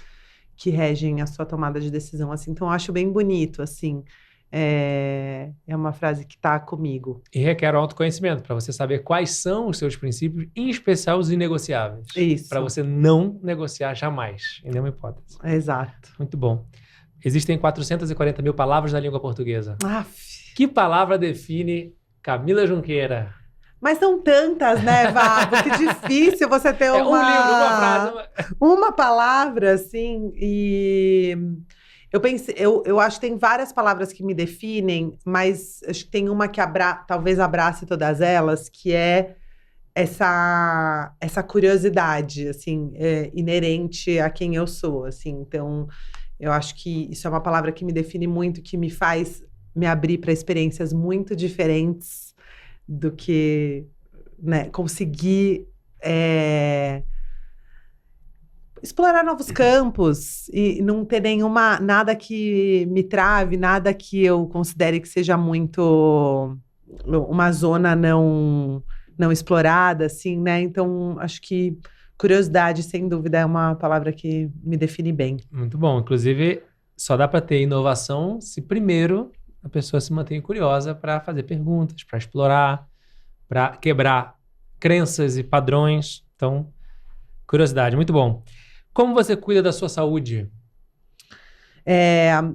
que regem a sua tomada de decisão, assim. Então, eu acho bem bonito, assim. É uma frase que tá comigo. E requer um autoconhecimento para você saber quais são os seus princípios, em especial os inegociáveis. Isso. Para você não negociar jamais, em nenhuma hipótese. Exato. Muito bom. Existem 440 mil palavras na língua portuguesa. Aff. Que palavra define Camila Junqueira? Mas são tantas, né, Vabo? Que difícil você ter Um livro, uma frase. Uma palavra, assim. E eu pensei, eu acho que tem várias palavras que me definem, mas acho que tem uma que talvez abrace todas elas, que é essa curiosidade, assim, inerente a quem eu sou, assim. Então, eu acho que isso é uma palavra que me define muito, que me faz me abrir para experiências muito diferentes do que, né, conseguir explorar novos campos e não ter nada que me trave, nada que eu considere que seja muito uma zona não explorada, assim, né? Então, acho que curiosidade, sem dúvida, é uma palavra que me define bem. Muito bom. Inclusive, só dá para ter inovação se primeiro a pessoa se mantém curiosa para fazer perguntas, para explorar, para quebrar crenças e padrões. Então, curiosidade, muito bom. Como você cuida da sua saúde?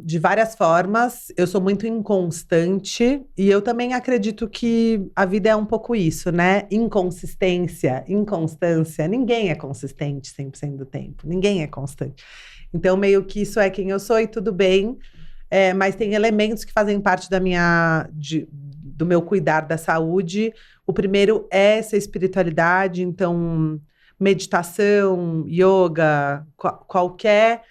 De várias formas, eu sou muito inconstante e eu também acredito que a vida é um pouco isso, né? Inconsistência, inconstância. Ninguém é consistente 100% do tempo, ninguém é constante. Então, meio que isso é quem eu sou e tudo bem. Mas tem elementos que fazem parte do meu cuidar da saúde. O primeiro é essa espiritualidade, então meditação, yoga, qualquer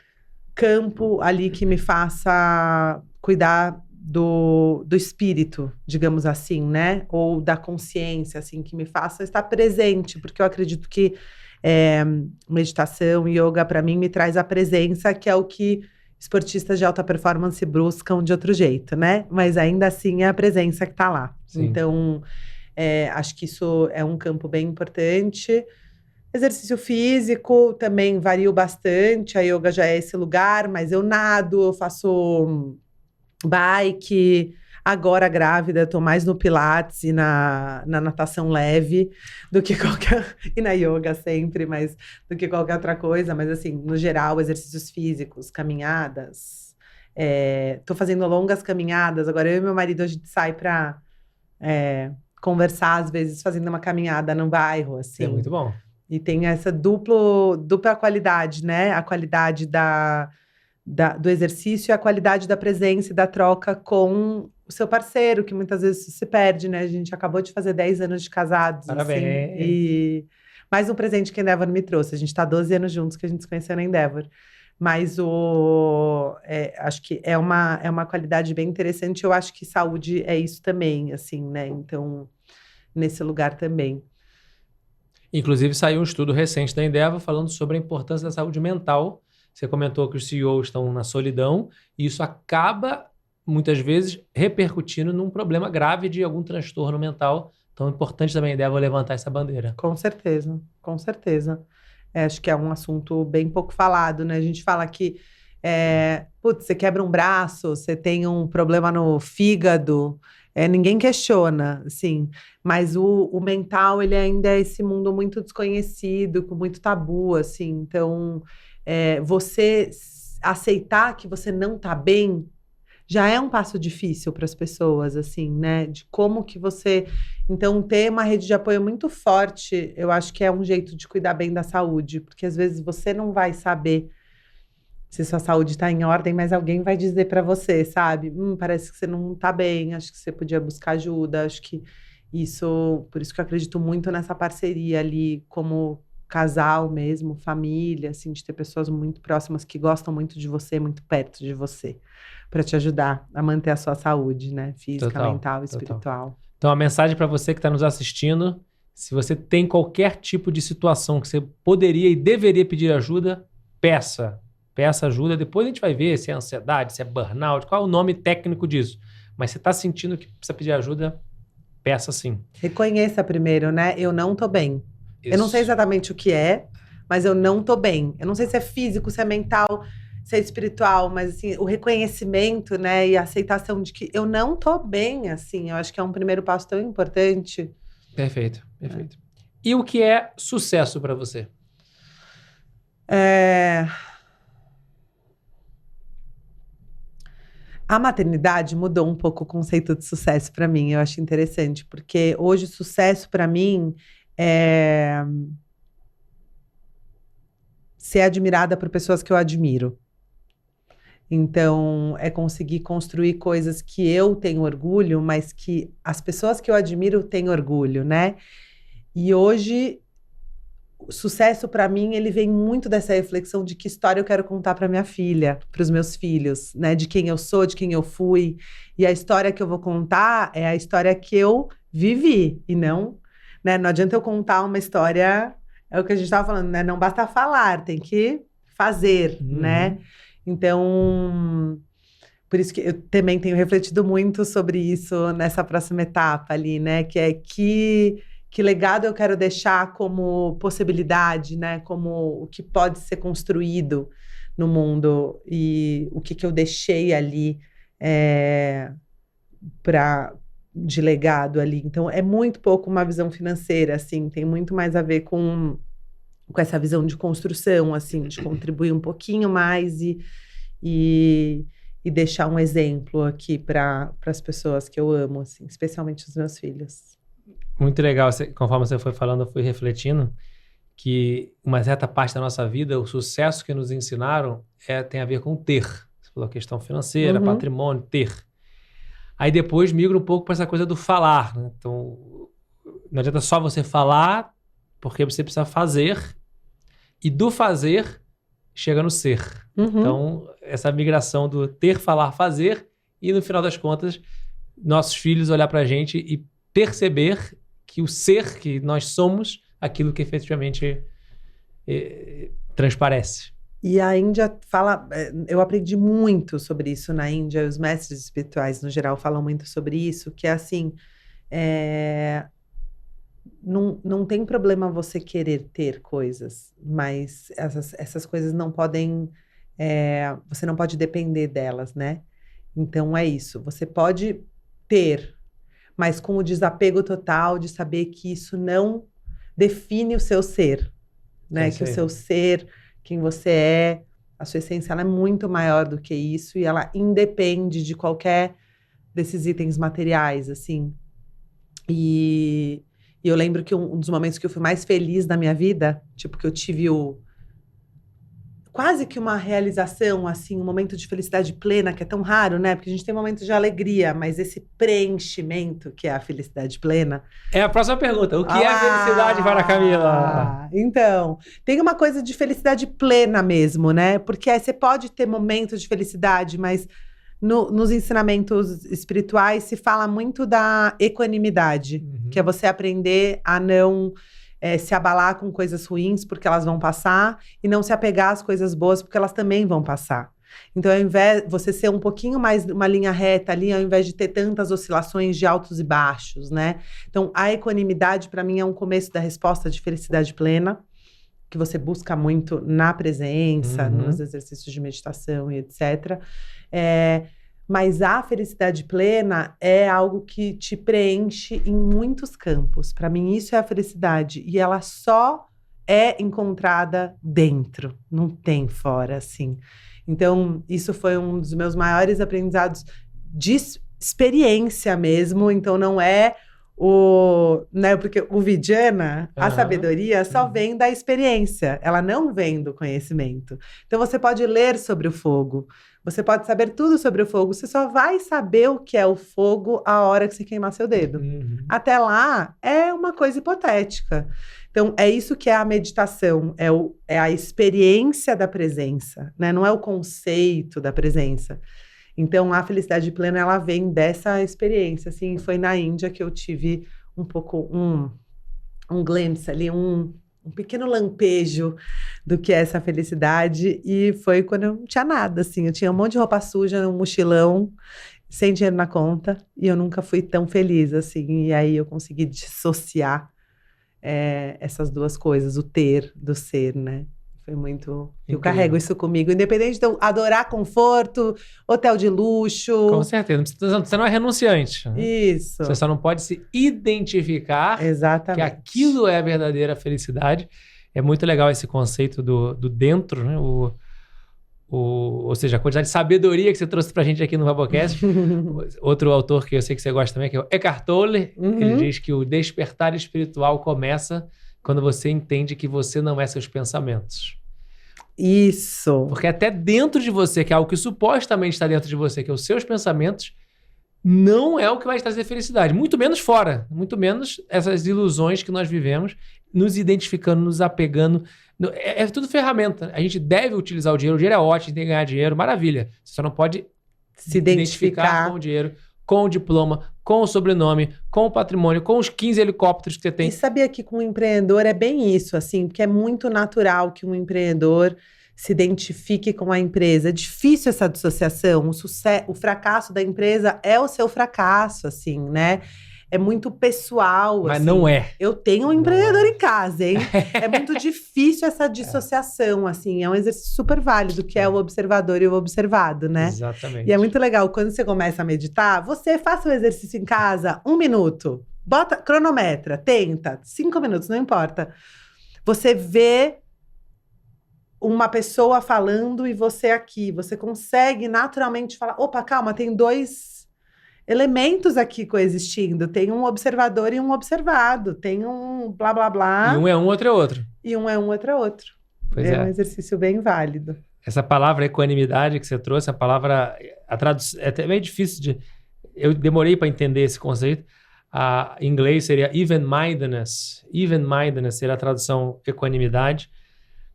campo ali que me faça cuidar do espírito, digamos assim, né? Ou da consciência, assim, que me faça estar presente, porque eu acredito que meditação, yoga, para mim, me traz a presença, que é o que esportistas de alta performance buscam de outro jeito, né? Mas ainda assim é a presença que tá lá. Sim. Então, acho que isso é um campo bem importante. Exercício físico também vario bastante, a yoga já é esse lugar, mas eu nado, eu faço bike. Agora, grávida, tô mais no pilates e na natação leve do que qualquer... E na yoga sempre, mas do que qualquer outra coisa. Mas, assim, no geral, exercícios físicos, caminhadas. Tô fazendo longas caminhadas. Agora, eu e meu marido, a gente sai pra conversar, às vezes, fazendo uma caminhada no bairro, assim. É muito bom. E tem essa dupla qualidade, né? A qualidade do exercício e a qualidade da presença e da troca com o seu parceiro, que muitas vezes se perde, né? A gente acabou de fazer 10 anos de casados. Parabéns. Assim, e mais um presente que a Endeavor me trouxe. A gente tá 12 anos juntos, que a gente se conheceu na Endeavor. Mas acho que é uma qualidade bem interessante. Eu acho que saúde é isso também, assim, né? Então, nesse lugar também. Inclusive, saiu um estudo recente da Endeavor falando sobre a importância da saúde mental. Você comentou que os CEOs estão na solidão e isso acaba, muitas vezes, repercutindo num problema grave de algum transtorno mental. Então, é importante também a Endeavor levantar essa bandeira. Com certeza, com certeza. Acho que é um assunto bem pouco falado, né? A gente fala que, você quebra um braço, você tem um problema no fígado, ninguém questiona, assim. Mas o mental, ele ainda é esse mundo muito desconhecido, com muito tabu, assim. Então, você aceitar que você não tá bem já é um passo difícil para as pessoas, assim, né? De como que você... Então, ter uma rede de apoio muito forte, eu acho que é um jeito de cuidar bem da saúde, porque às vezes você não vai saber se sua saúde está em ordem, mas alguém vai dizer para você, sabe? Parece que você não tá bem, acho que você podia buscar ajuda, acho que por isso que eu acredito muito nessa parceria ali, como casal mesmo, família, assim, de ter pessoas muito próximas que gostam muito de você, muito perto de você, para te ajudar a manter a sua saúde, né? Física, Total, mental, total. espiritual. Então, a mensagem para você que está nos assistindo, se você tem qualquer tipo de situação que você poderia e deveria pedir ajuda, peça. Peça ajuda. Depois a gente vai ver se é ansiedade, se é burnout, qual é o nome técnico disso. Mas você está sentindo que precisa pedir ajuda, peça sim. Reconheça primeiro, né? Eu não tô bem. Isso. Eu não sei exatamente o que é, mas eu não tô bem. Eu não sei se é físico, se é mental, se é espiritual, mas assim, o reconhecimento, né, e a aceitação de que eu não tô bem, assim, eu acho que é um primeiro passo tão importante. Perfeito, perfeito. E o que é sucesso para você? A maternidade mudou um pouco o conceito de sucesso para mim. Eu acho interessante, porque hoje sucesso para mim é ser admirada por pessoas que eu admiro. Então, é conseguir construir coisas que eu tenho orgulho, mas que as pessoas que eu admiro têm orgulho, né? E hoje, o sucesso para mim, ele vem muito dessa reflexão de que história eu quero contar para minha filha, para os meus filhos, né? De quem eu sou, de quem eu fui. E a história que eu vou contar é a história que eu vivi, e não, né? Não adianta eu contar uma história, é o que a gente estava falando, né? Não basta falar, tem que fazer, né? Então, por isso que eu também tenho refletido muito sobre isso nessa próxima etapa ali, né? Que é que legado eu quero deixar como possibilidade, né? Como o que pode ser construído no mundo e o que eu deixei ali de legado ali. Então, é muito pouco uma visão financeira, assim, tem muito mais a ver com essa visão de construção, assim, de contribuir um pouquinho mais e deixar um exemplo aqui para as pessoas que eu amo, assim, especialmente os meus filhos. Muito legal. Conforme você foi falando, eu fui refletindo que uma certa parte da nossa vida, o sucesso que nos ensinaram tem a ver com ter. Você falou questão financeira, patrimônio, ter. Aí depois migra um pouco para essa coisa do falar, né? Então, não adianta só você falar, porque você precisa fazer, e do fazer chega no ser. Então, essa migração do ter, falar, fazer, e no final das contas, nossos filhos olhar para a gente e perceber que o ser, que nós somos, aquilo que efetivamente transparece. E a Índia fala, eu aprendi muito sobre isso na Índia, os mestres espirituais no geral falam muito sobre isso, que é assim, não tem problema você querer ter coisas, mas essas coisas não podem, você não pode depender delas, né? Então é isso, você pode ter, mas com o desapego total de saber que isso não define o seu ser, né? Que o seu ser, quem você é, a sua essência, ela é muito maior do que isso e ela independe de qualquer desses itens materiais, assim. E eu lembro que um dos momentos que eu fui mais feliz na minha vida, tipo, que eu tive quase que uma realização, assim, um momento de felicidade plena, que é tão raro, né? Porque a gente tem momentos de alegria, mas esse preenchimento, que é a felicidade plena... É a próxima pergunta. O que é felicidade para a Camila? Então, tem uma coisa de felicidade plena mesmo, né? Porque você pode ter momentos de felicidade, mas nos ensinamentos espirituais se fala muito da equanimidade, que é você aprender a não... se abalar com coisas ruins porque elas vão passar e não se apegar às coisas boas porque elas também vão passar. Então, ao invés de você ser um pouquinho mais uma linha reta ali, ao invés de ter tantas oscilações de altos e baixos, né? Então, a equanimidade, para mim, é um começo da resposta de felicidade plena, que você busca muito na presença, nos exercícios de meditação e etc. Mas a felicidade plena é algo que te preenche em muitos campos. Para mim, isso é a felicidade. E ela só é encontrada dentro, não tem fora, assim. Então, isso foi um dos meus maiores aprendizados de experiência mesmo. Então, não é né, porque o Vijnana, a sabedoria, só vem da experiência. Ela não vem do conhecimento. Então, você pode ler sobre o fogo. Você pode saber tudo sobre o fogo, você só vai saber o que é o fogo a hora que você queimar seu dedo. Até lá, é uma coisa hipotética. Então, é isso que é a meditação, é a experiência da presença, né? Não é o conceito da presença. Então, a felicidade plena, ela vem dessa experiência, assim, foi na Índia que eu tive um pouco, um glimpse ali, um pequeno lampejo do que é essa felicidade, e foi quando eu não tinha nada, assim, eu tinha um monte de roupa suja, um mochilão, sem dinheiro na conta, e eu nunca fui tão feliz, assim, e aí eu consegui dissociar essas duas coisas, o ter do ser, né? Foi muito... Eu carrego isso comigo, independente de eu adorar conforto, hotel de luxo. Com certeza, você não é renunciante. Né? Isso. Você só não pode se identificar Exatamente. que aquilo é a verdadeira felicidade. É muito legal esse conceito do dentro, né? Ou seja, a quantidade de sabedoria que você trouxe pra gente aqui no Vabocast. Outro autor que eu sei que você gosta também, que é o Eckhart Tolle. Ele diz que o despertar espiritual começa quando você entende que você não é seus pensamentos. Isso. Porque até dentro de você, que é algo que supostamente está dentro de você, que é os seus pensamentos, não é o que vai trazer felicidade. Muito menos fora. Muito menos essas ilusões que nós vivemos, nos identificando, nos apegando. É tudo ferramenta. A gente deve utilizar o dinheiro. O dinheiro é ótimo, tem que ganhar dinheiro, maravilha. Você só não pode se identificar com o dinheiro, com o diploma, com o sobrenome, com o patrimônio, com os 15 helicópteros que você tem. E sabia que com um empreendedor é bem isso, assim, porque é muito natural que um empreendedor se identifique com a empresa. É difícil essa dissociação. O fracasso da empresa é o seu fracasso, assim, né? É muito pessoal. Mas assim. Não é. Eu tenho um empreendedor em casa, hein? É muito difícil essa dissociação, assim. É um exercício super válido, que é o observador e o observado, né? Exatamente. E é muito legal, quando você começa a meditar, você faça o exercício em casa, 1 minuto. Bota, cronometra, tenta, 5 minutos, não importa. Você vê uma pessoa falando e você aqui. Você consegue naturalmente falar, opa, calma, tem 2 elementos aqui coexistindo. Tem um observador e um observado. Tem um blá, blá, blá. E um é um, outro é outro. E um é um, outro é outro. Pois é um exercício bem válido. Essa palavra equanimidade que você trouxe, a palavra... A tradução é até meio difícil de... Eu demorei para entender esse conceito. Em inglês seria even-mindedness. Even-mindedness seria a tradução equanimidade.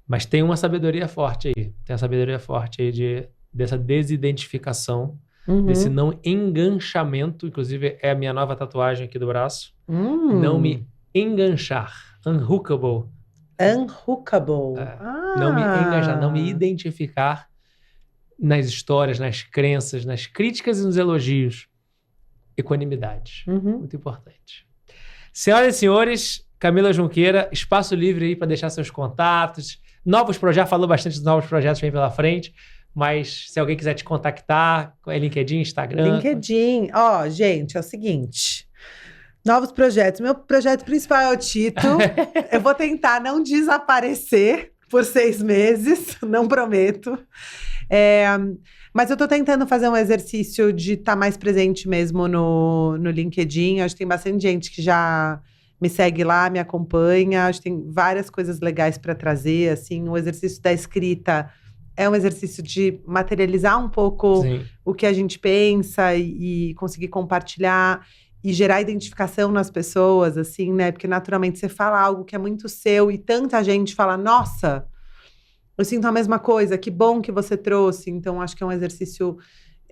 Mas tem uma sabedoria forte aí. Tem a sabedoria forte aí dessa desidentificação. Desse não enganchamento, inclusive é a minha nova tatuagem aqui do braço. Não me enganchar. Unhookable. Unhookable. Não me enganchar, não me identificar nas histórias, nas crenças, nas críticas e nos elogios. Equanimidade. Muito importante. Senhoras e senhores, Camila Junqueira, espaço livre aí para deixar seus contatos. Novos projetos, falou bastante dos novos projetos que vem pela frente. Mas se alguém quiser te contactar, é LinkedIn, Instagram... LinkedIn. Ó, gente, é o seguinte. Novos projetos. Meu projeto principal é o Tito. Eu vou tentar não desaparecer por 6 meses. Não prometo. Mas eu tô tentando fazer um exercício de estar mais presente mesmo no LinkedIn. Acho que tem bastante gente que já me segue lá, me acompanha. Acho que tem várias coisas legais para trazer. Assim, o exercício da escrita... É um exercício de materializar um pouco o que a gente pensa e conseguir compartilhar e gerar identificação nas pessoas, assim, né? Porque naturalmente você fala algo que é muito seu e tanta gente fala, nossa, eu sinto a mesma coisa, que bom que você trouxe. Então, acho que é um exercício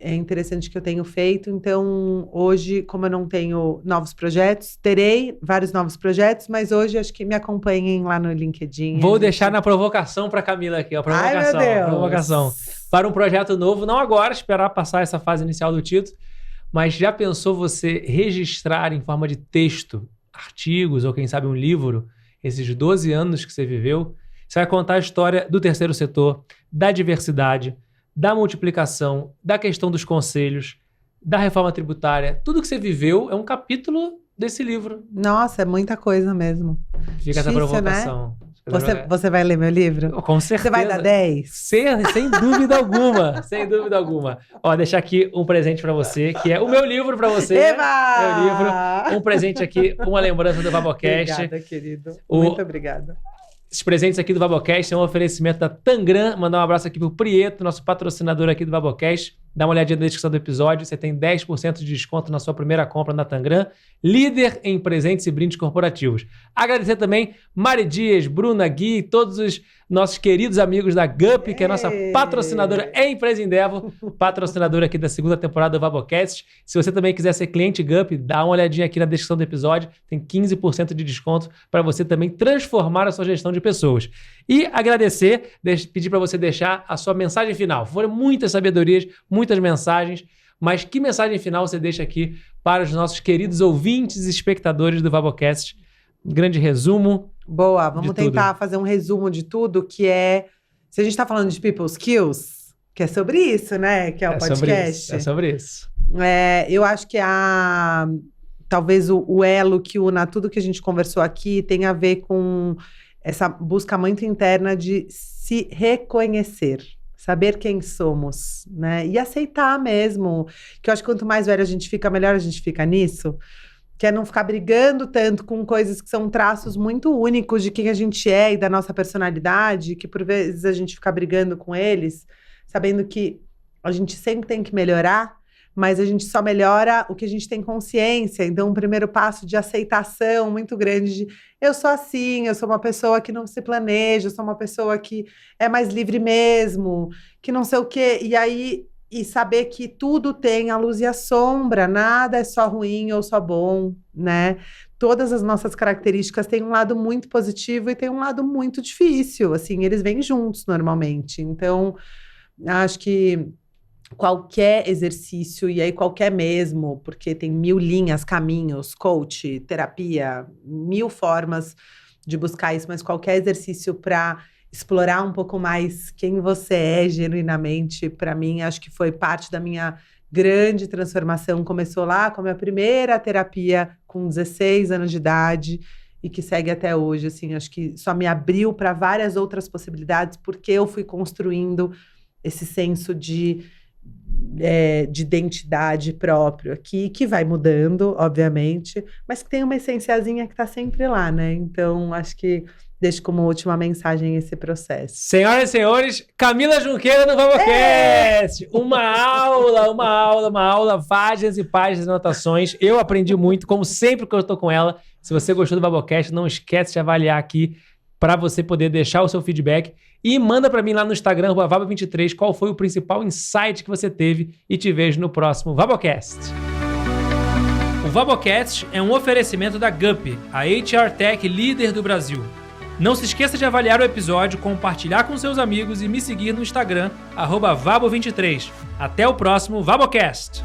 interessante que eu tenho feito. Então, hoje, como eu não tenho novos projetos, terei vários novos projetos, mas hoje acho que me acompanhem lá no LinkedIn. Vou deixar na provocação para Camila aqui, ó. Provocação. Ai, meu Deus. Provocação. Para um projeto novo, não agora, esperar passar essa fase inicial do título, mas já pensou você registrar em forma de texto, artigos ou quem sabe um livro, esses 12 anos que você viveu? Você vai contar a história do terceiro setor, da diversidade, da multiplicação, da questão dos conselhos, da reforma tributária. Tudo que você viveu é um capítulo desse livro. Nossa, é muita coisa mesmo. Fica essa provocação. Né? Você vai ler meu livro? Com certeza. Você vai dar 10? Sem dúvida alguma. Sem dúvida alguma. Ó, deixar aqui um presente pra você, que é o meu livro pra você. Eba! Meu livro. Um presente aqui, uma lembrança do Vabocast. Obrigada, querido. Muito obrigada. Esses presentes aqui do Vabocast são um oferecimento da Tangram. Mandar um abraço aqui pro Prieto, nosso patrocinador aqui do Vabocast. Dá uma olhadinha na descrição do episódio. Você tem 10% de desconto na sua primeira compra na Tangram. Líder em presentes e brindes corporativos. Agradecer também Mari Dias, Bruna, Gui, todos os nossos queridos amigos da GUP, que é a nossa patrocinadora em Empresa Endeavor, patrocinadora aqui da segunda temporada do Vabocast. Se você também quiser ser cliente GUP, dá uma olhadinha aqui na descrição do episódio. Tem 15% de desconto para você também transformar a sua gestão de pessoas. E agradecer, pedir para você deixar a sua mensagem final. Foram muitas sabedorias, muitas mensagens, mas que mensagem final você deixa aqui para os nossos queridos ouvintes e espectadores do Vabocast? Um grande resumo. Boa, vamos tentar fazer um resumo de tudo, que é... Se a gente está falando de People Skills, que é sobre isso, né? Que é o podcast. É sobre isso. Eu acho que talvez o elo que una tudo que a gente conversou aqui tem a ver com essa busca muito interna de se reconhecer. Saber quem somos, né? E aceitar mesmo. Que eu acho que quanto mais velho a gente fica, melhor a gente fica nisso. Que é não ficar brigando tanto com coisas que são traços muito únicos de quem a gente é e da nossa personalidade, que por vezes a gente fica brigando com eles, sabendo que a gente sempre tem que melhorar, mas a gente só melhora o que a gente tem consciência. Então, um primeiro passo de aceitação muito grande de eu sou assim, eu sou uma pessoa que não se planeja, eu sou uma pessoa que é mais livre mesmo, que não sei o quê. E aí, e saber que tudo tem a luz e a sombra, nada é só ruim ou só bom, né? Todas as nossas características têm um lado muito positivo e tem um lado muito difícil, assim, eles vêm juntos normalmente. Então, acho que qualquer exercício, e aí qualquer mesmo, porque tem 1000 linhas, caminhos, coach, terapia, 1000 formas de buscar isso, mas qualquer exercício para explorar um pouco mais quem você é genuinamente, para mim, acho que foi parte da minha grande transformação. Começou lá com a minha primeira terapia com 16 anos de idade e que segue até hoje, assim, acho que só me abriu para várias outras possibilidades, porque eu fui construindo esse senso de identidade próprio aqui, que vai mudando, obviamente, mas que tem uma essenciazinha que está sempre lá, né? Então, acho que deixo como última mensagem esse processo. Senhoras e senhores, Camila Junqueira no Vabocast! Uma aula, páginas e páginas de anotações. Eu aprendi muito, como sempre que eu estou com ela. Se você gostou do Vabocast, não esquece de avaliar aqui para você poder deixar o seu feedback e manda para mim lá no Instagram, Vabo23, qual foi o principal insight que você teve e te vejo no próximo Vabocast. O Vabocast é um oferecimento da GUP, a HR Tech líder do Brasil. Não se esqueça de avaliar o episódio, compartilhar com seus amigos e me seguir no Instagram, @Vabo23. Até o próximo Vabocast!